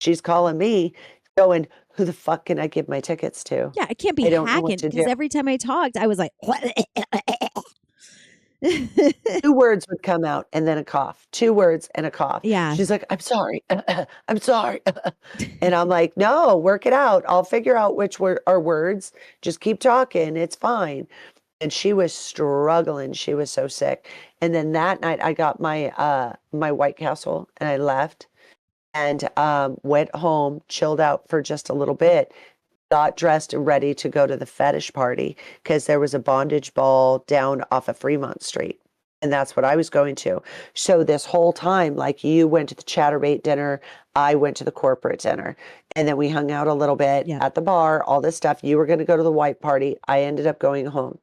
She's calling me, going, "Who the fuck can I give my tickets to? Yeah. I can't be I don't know what hacking to because do." every time I talked, I was like, 2 words would come out and then a cough. 2 words and a cough. yeah. She's like, "I'm sorry. I'm sorry." And I'm like, "No, work it out. I'll figure out which were are words. Just keep talking. It's fine." And she was struggling. She was so sick. And then that night I got my White Castle and I left and went home, chilled out for just a little bit, got dressed and ready to go to the fetish party because there was a bondage ball down off of Fremont Street. And that's what I was going to. So this whole time, like you went to the Chatterbait dinner, I went to the corporate dinner, and then we hung out a little bit Yeah. at the bar, all this stuff. You were going to go to the white party. I ended up going home.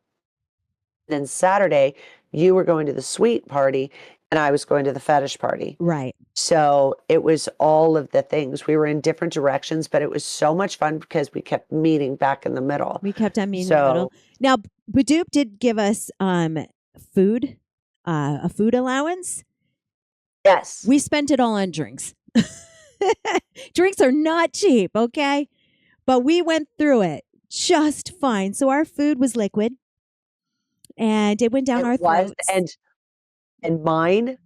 Then Saturday, you were going to the sweet party, and I was going to the fetish party. Right. So it was all of the things. We were in different directions, but it was so much fun because we kept meeting back in the middle. We kept on meeting in the middle. So Now, Badoop did give us food, a food allowance. yes, We spent it all on drinks. Drinks are not cheap, okay? But we went through it just fine. So our food was liquid and it went down it our was. throats. And mine,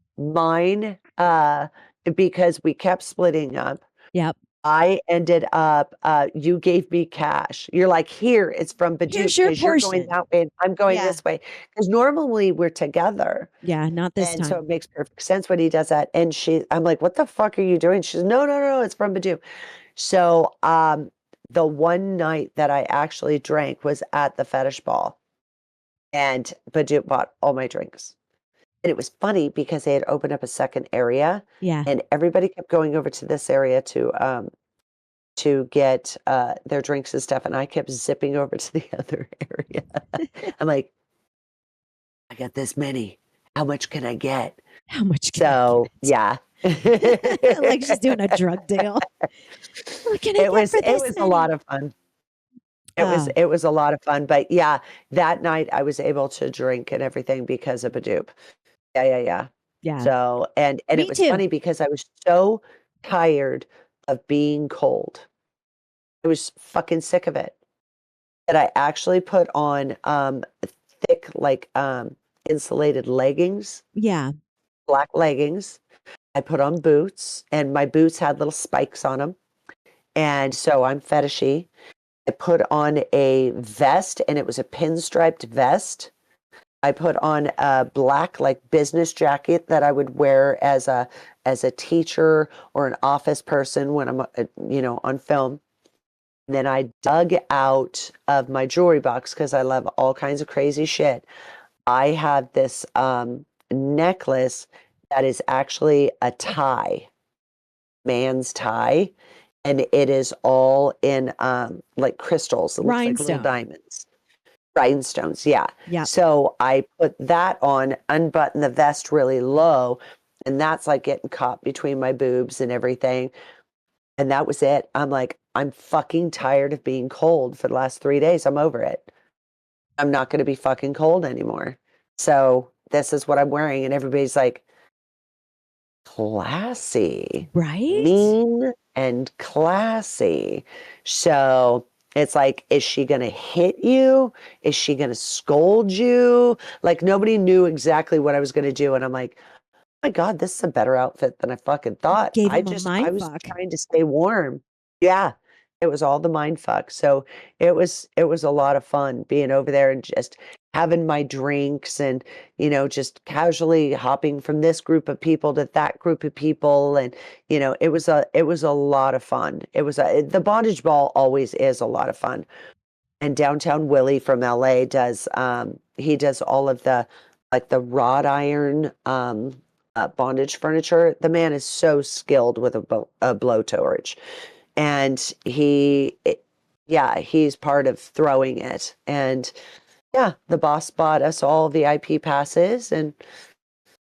because we kept splitting up. Yep. I ended up, you gave me cash. You're like, here, it's from Badoo Here's your because you're going portion. that way and I'm going Yeah. this way. Because normally we're together. Yeah, not this And so time. it makes perfect sense when he does that. And I'm like, what the fuck are you doing? She's, no, no, no, it's from Badoo. So the one night that I actually drank was at the fetish ball. And Badoo bought all my drinks. And it was funny because they had opened up a second area Yeah. and everybody kept going over to this area to get their drinks and stuff. And I kept zipping over to the other area. I'm like, I got this many. How much can I get? How much can I So get? yeah. Like she's doing a drug deal. What can I get for It this was a lot many? of fun. Oh, It was a lot of fun. But yeah, that night I was able to drink and everything because of a dupe. Yeah, yeah, yeah. yeah. So and it Me was too. funny because I was so tired of being cold. I was fucking sick of it. That I actually put on thick like insulated leggings, Yeah. black leggings. I put on boots and my boots had little spikes on them. And so I'm fetishy. I put on a vest and it was a pinstriped vest. I put on a black like business jacket that I would wear as a teacher or an office person when I'm on film. And then I dug out of my jewelry box because I love all kinds of crazy shit. I have this necklace that is actually a tie, man's tie, and it is all in like crystals. It looks like little Rhinestone. diamonds. Rhinestones, yeah. Yep. So I put that on, unbutton the vest really low, and that's like getting caught between my boobs and everything. And that was it. I'm like, I'm fucking tired of being cold for the last 3 days. I'm over it. I'm not going to be fucking cold anymore. So this is what I'm wearing. And everybody's like, classy, Right? mean and classy. So it's like, is she going to hit you? Is she going to scold you? Like nobody knew exactly what I was going to do. And I'm like, oh my God, this is a better outfit than I fucking thought. Gave him a I mind was fuck. trying to stay warm. Yeah. It was all the mind fuck. So it was a lot of fun being over there and just having my drinks and, just casually hopping from this group of people to that group of people. And, it was a lot of fun. The bondage ball always is a lot of fun. And downtown Willie from LA does he does all of the like the wrought iron bondage furniture. The man is so skilled with a blow torch, and yeah, he's part of throwing it. And yeah, the boss bought us all VIP passes, and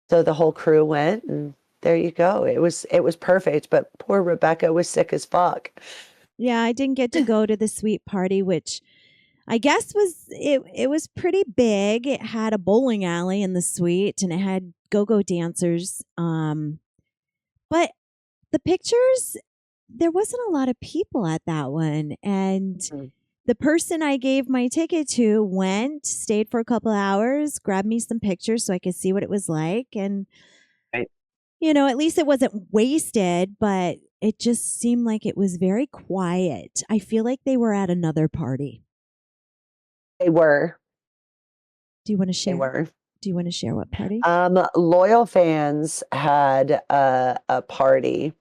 so the whole crew went, and there you go. It was perfect, but poor Rebecca was sick as fuck. Yeah, I didn't get to go to the sweet party, which I guess it was pretty big. It had a bowling alley in the suite and it had go-go dancers. But the pictures, there wasn't a lot of people at that one. And Mm. the person I gave my ticket to went, stayed for a couple hours, grabbed me some pictures so I could see what it was like. And, Right. at least it wasn't wasted, but it just seemed like it was very quiet. I feel like they were at another party. They were. Do you want to They share? were. Do you want to share what party? Loyal fans had a party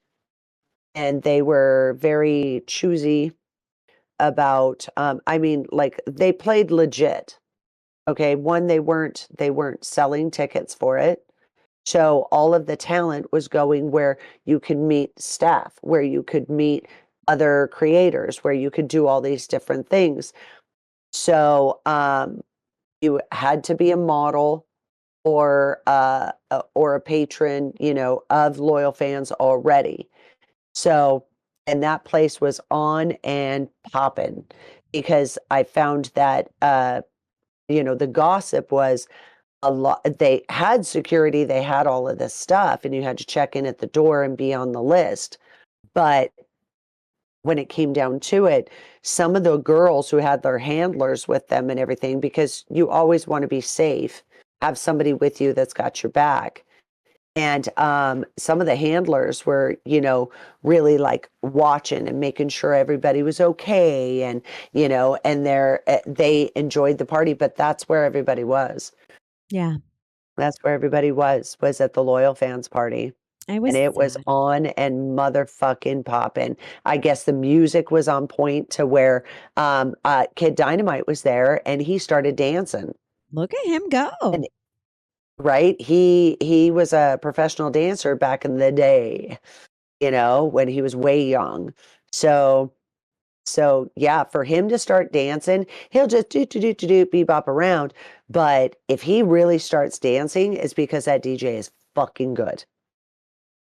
and they were very choosy about I mean like they played legit. Okay, one they weren't selling tickets for it. So all of the talent was going where you could meet staff, where you could meet other creators, where you could do all these different things. So you had to be a model or a patron, of loyal fans already. So, and that place was on and popping because I found that the gossip was a lot. They had security, they had all of this stuff, and you had to check in at the door and be on the list. But when it came down to it, some of the girls who had their handlers with them and everything, because you always want to be safe, have somebody with you that's got your back. And some of the handlers were, really like watching and making sure everybody was okay, and and they enjoyed the party. But that's where everybody was. Yeah, That's where everybody was at the loyal fans party. I And was it was sad. on and motherfucking popping. I guess the music was on point to where Kid Dynamite was there and he started dancing. Look at him go. And right? He was a professional dancer back in the day, when he was way young. So yeah, for him to start dancing, he'll just do bebop around. But if he really starts dancing, it's because that DJ is fucking good.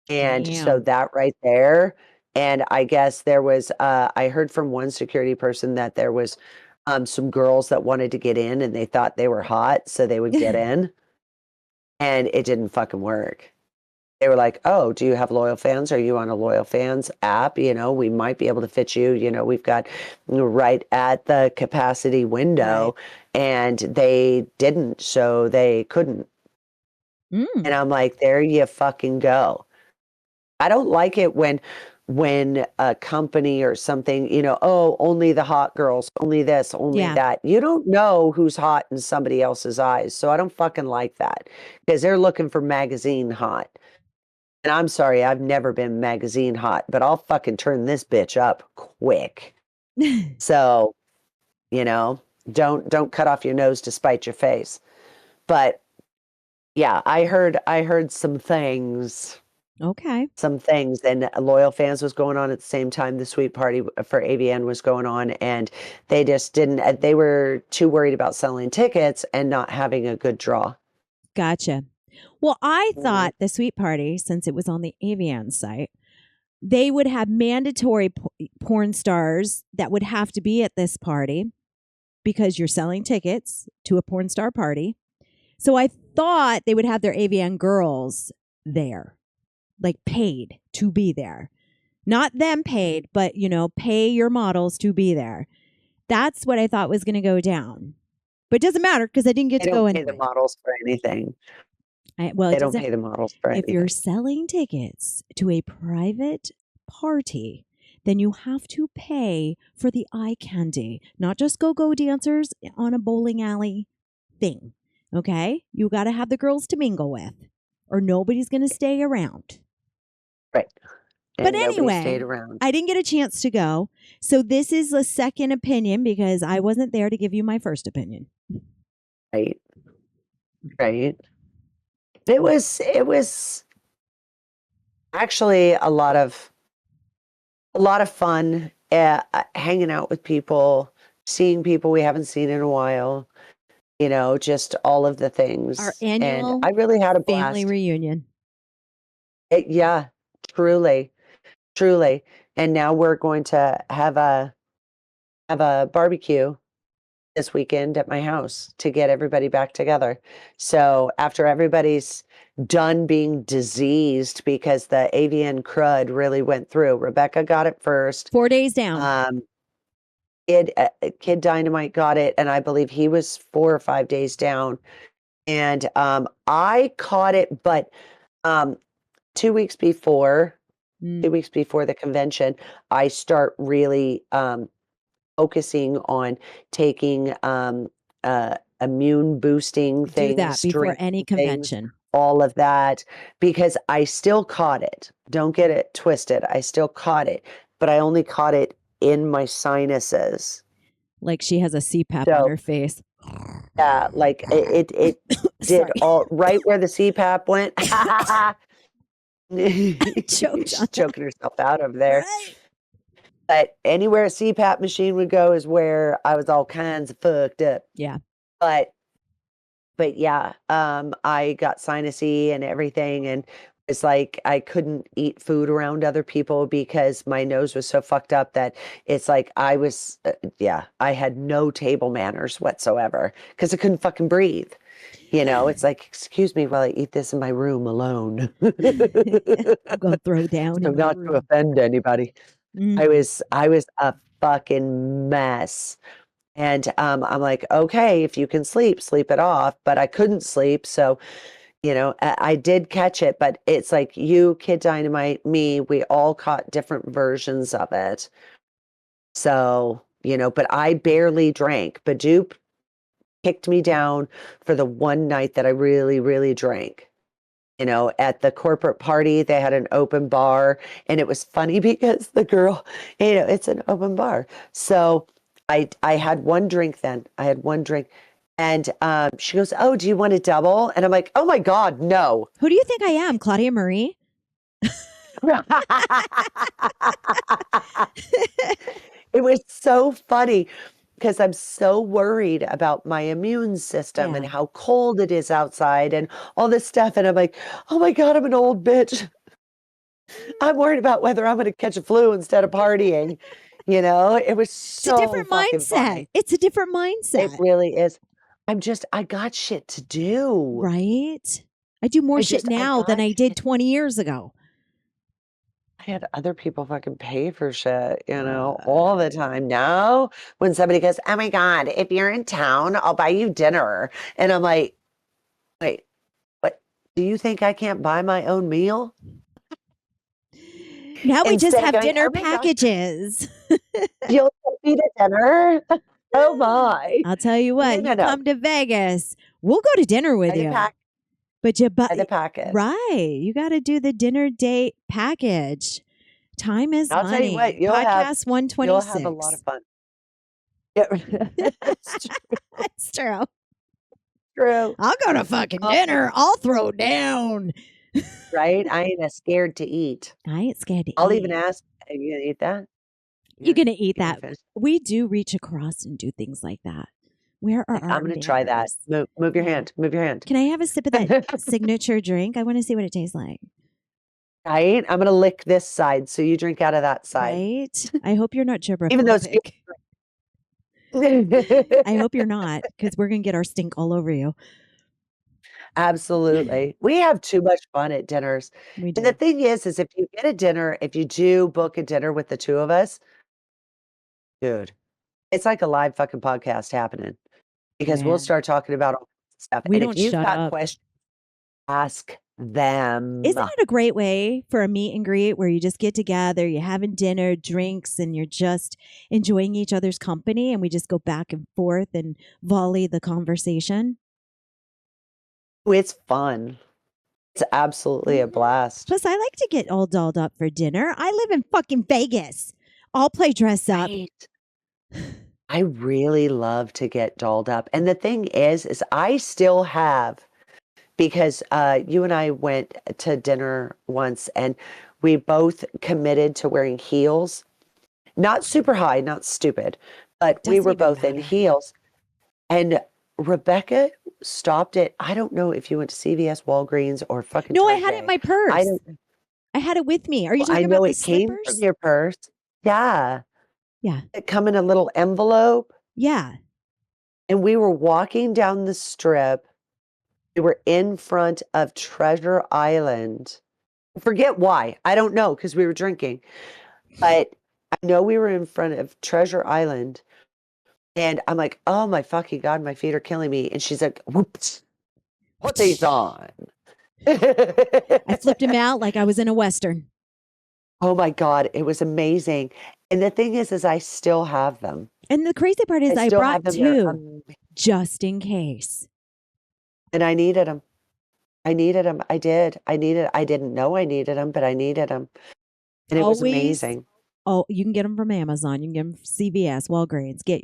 And so Damn. that right there, and I guess there was I heard from one security person that there was some girls that wanted to get in and they thought they were hot, so they would get in, and it didn't fucking work. They were like, "Oh, do you have loyal fans? Are you on a loyal fans app? We might be able to fit you. We've got right at the capacity Right. window." And they didn't, so they couldn't. Mm. And I'm like, there you fucking go. I don't like it when a company or something, oh, only the hot girls, only this, only Yeah. that. You don't know who's hot in somebody else's eyes. So I don't fucking like that because they're looking for magazine hot. And I'm sorry, I've never been magazine hot, but I'll fucking turn this bitch up quick. So, you know, don't cut off your nose to spite your face. But yeah, I heard Okay. some things, and Loyal Fans was going on at the same time the sweet party for AVN was going on, and they just didn't, they were too worried about selling tickets and not having a good draw. Gotcha. Well, I Mhm. thought the sweet party, since it was on the AVN site, they would have mandatory porn stars that would have to be at this party because you're selling tickets to a porn star party. So I thought they would have their AVN girls there, like paid to be there. Not them paid, but pay your models to be there. That's what I thought was going to go down. But it doesn't matter because I didn't get They to go don't pay the anyway. models for anything. Well, it They don't doesn't. pay the models for If you're anything. selling tickets to a private party, then you have to pay for the eye candy, not just go dancers on a bowling alley thing. Okay? You got to have the girls to mingle with, or nobody's going to stay around. Right. But And nobody stayed anyway, around. I didn't get a chance to go. So this is a second opinion because I wasn't there to give you my first opinion. Right. Right. It was actually a lot of fun, hanging out with people, seeing people we haven't seen in a while, just all of the Our things. And annual I really had a family blast. reunion. Yeah, truly, truly. And now we're going to have a barbecue this weekend at my house to get everybody back together. So after everybody's done being diseased because the AVN crud really went through, Rebecca got it first. 4 days down. Um, Kid Dynamite got it, and I believe he was 4 or 5 days down. And I caught it, but um, 2 weeks before, Mm. 2 weeks before the convention, I start really focusing on taking immune boosting Do that things, before any drinking things, convention. all of that, because I still caught it. Don't get it twisted. I still caught it, but I only caught it in my sinuses. Like she has a CPAP on So her face. yeah, like it did Sorry. all right where the CPAP went. I choked on She's that. choking herself out over there. Right. But anywhere a CPAP machine would go is where I was all kinds of fucked up. Yeah. But yeah, I got sinusy and everything, and it's like I couldn't eat food around other people because my nose was so fucked up that it's like yeah, I had no table manners whatsoever because I couldn't fucking breathe. It's like, excuse me while I eat this in my room alone. I'm going to throw down So in my not to room. offend anybody. I Mm. was I was a fucking mess. And I'm like, okay, if you can sleep, sleep it off. But I couldn't sleep. So, I did catch it. But it's like you, Kid Dynamite, me, we all caught different versions of it. So, but I barely drank. Badoop kicked me down for the one night that I really, really drank. At the corporate party, they had an open bar, and it was funny because the girl, it's an open bar. So I had one drink then. I had one drink, And she goes, "Oh, do you want a double?" And I'm like, "Oh my God, no." Who do you think I am, Claudia Marie? It was so funny because I'm so worried about my immune system and Yeah. how cold it is outside and all this stuff. And I'm like, "Oh my God, I'm an old bitch. I'm worried about whether I'm going to catch a flu instead of partying." It was It's a so different fucking mindset. funny. It's a different It mindset, really is. I got shit to do. right? I do more shit I now than got I did shit. 20 years ago. I had other people fucking pay for shit, all the Uh, time. Now, when somebody goes, "Oh my God, if you're in town, I'll buy you dinner." And I'm like, "Wait, what? Do you think I can't buy my own meal?" Now we just Instead of have going, dinner "Oh my God, packages. you'll take me to dinner?" Oh my. I'll tell you No, what, no, you no. come to Vegas, we'll go to dinner with Buy the you. pack, But buy the package. right, you got to do the dinner date package. Time is I'll tell you what, money. Podcast you'll have a lot of 126. fun. Yeah, it's That's true. true. I'll go to fucking Oh, dinner. I'll throw down. right? I ain't as scared to eat. I ain't scared to I'll even eat. ask, "Are you gonna eat that? You're Yeah, going to eat you gonna that. finish?" We do reach across and do things like that. Where are Like, our I'm gonna try that. manners? Move your Yeah. hand. Move your hand. Can I have a sip of that signature drink? I want to see what it tastes like. Right? I'm gonna lick this side, so you drink out of that side. Right? I hope you're not Even though it's germophobic. I hope you're not, because we're going to get our stink all over you. Absolutely. We have too much fun at dinners. We And the do. thing is if you get a dinner, if you do book a dinner with the two of us, dude, it's like a live fucking podcast happening because we'll Man, start talking about all this stuff. we And if don't you've shut got up. questions, ask them. Isn't it a great way for a meet and greet where you just get together, you're having dinner, drinks, and you're just enjoying each other's company and we just go back and forth and volley the conversation? It's fun. It's absolutely a Mhm. blast. Plus, I like to get all dolled up for dinner. I live in fucking Vegas. I'll play dress up. Right. I really love to get dolled up. And the thing is I still have because you and I went to dinner once and we both committed to wearing heels. Not super high, not stupid, but we Doesn't were even both in matter. heels. And Rebecca stopped it. I don't know if you went to CVS, Walgreens, or fucking No, I had it in Target. my I purse. don't I had it with me. Are you I talking know about the it came from slippers? your purse. Yeah. Yeah. It come in a little envelope. Yeah. And we were walking down the strip. We were in front of Treasure Island. Forget why. I don't know because we were drinking. But I know we were in front of Treasure Island. And I'm like, "Oh my fucking God, my feet are killing me." And she's like, "Whoops, put these on." I flipped him out like I was in a Western. Oh my God, it was amazing. And the thing is I still have them. And the crazy part is I I still have brought them. They're two just in case. and I needed them. I needed them. I did. I didn't know I needed them, but I needed them. And it was Always. amazing. Oh, you can get them from Amazon. You can get them from CVS, Walgreens. Get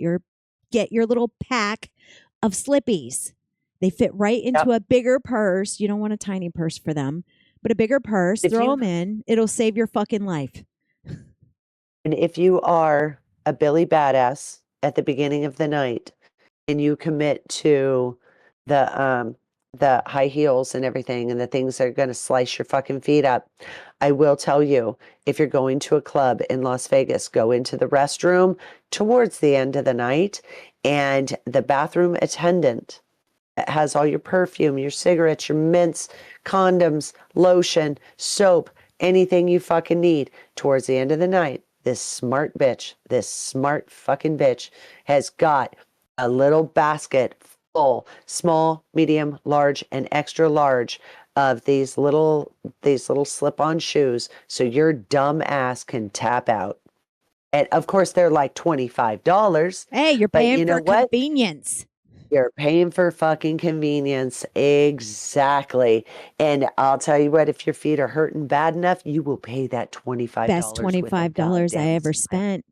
your little pack of slippies. They fit right into Yep. a bigger purse. You don't want a tiny purse for them, but a bigger purse. If Throw you them in. It'll save your fucking life. and if you are a Billy Badass at the beginning of the night and you commit to the high heels and everything and the things that are going to slice your fucking feet up, I will tell you, if you're going to a club in Las Vegas, go into the restroom towards the end of the night and the bathroom attendant that has all your perfume, your cigarettes, your mints, condoms, lotion, soap, anything you fucking need towards the end of the night. This smart fucking bitch has got a little basket full, small, medium, large, and extra large of these little slip-on shoes so your dumb ass can tap out. And of course they're like $25, Hey, you're but paying you know for what? convenience. You're paying for fucking convenience. Exactly. And I'll tell you what, if your feet are hurting bad enough, you will pay that Best $25 with a $25 I goddamn ever smile. spent.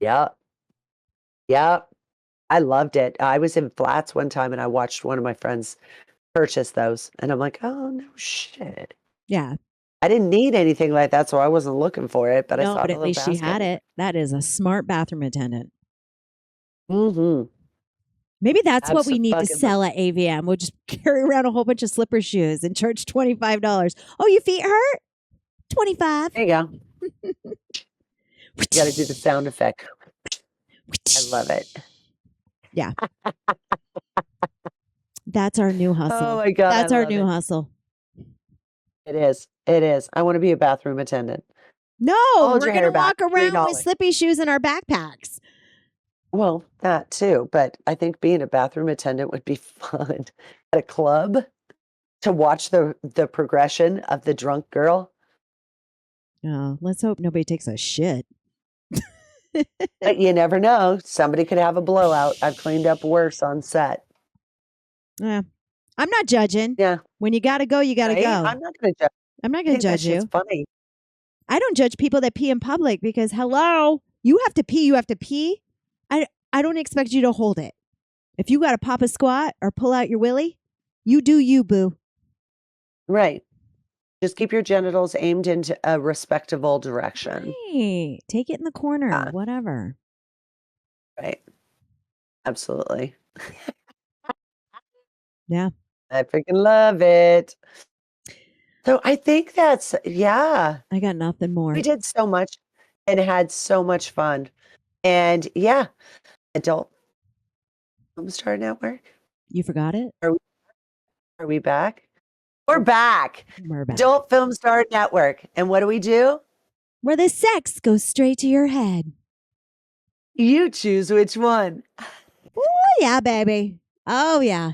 Yep. Yep. I loved it. I was in flats one time and I watched one of my friends purchase those, and I'm like, oh no shit. Yeah. I didn't need anything like that, so I wasn't looking for it, but I No, saw but the at little least she had basket. it. That is a smart bathroom attendant. Mm-hmm. Maybe that's what we need to Abso-fucking-lutely. sell at AVM. We'll just carry around a whole bunch of slipper shoes and charge $25. Oh, your feet hurt? 25. There you go. You got to do the sound effect. I love it. Yeah. That's our new hustle. Oh my God, That's I our love new it. hustle. It is. It is. I want to be a bathroom attendant. No, Hold we're your going to hair back. walk around with $3. slippy shoes in our backpacks. Well, that too, but I think being a bathroom attendant would be fun at a club to watch the progression of the drunk girl. Oh, let's hope nobody takes a shit. But you never know. Somebody could have a blowout. I've cleaned up worse on set. Yeah. I'm not judging. Yeah. When you got to go, you got to Right? go. I'm not going to judge. I'm not I going to think that judge shit's you. funny. I don't judge people that pee in public because hello, you have to pee, you have to pee. I don't expect you to hold it. If you got to pop a squat or pull out your willy, you do you, boo. Right. Just keep your genitals aimed into a respectable direction. Right. Take it in the corner, Yeah. whatever. Right. Absolutely. Yeah. I freaking love it. So I think that's, yeah, I got nothing more. we did so much and had so much fun. And yeah, Adult Film Star Network. You forgot it? Are we back? We're back. We're back. Adult Film Star Network. And what do? Where the sex goes straight to your head. You choose which one. Oh, yeah, baby. Oh, yeah.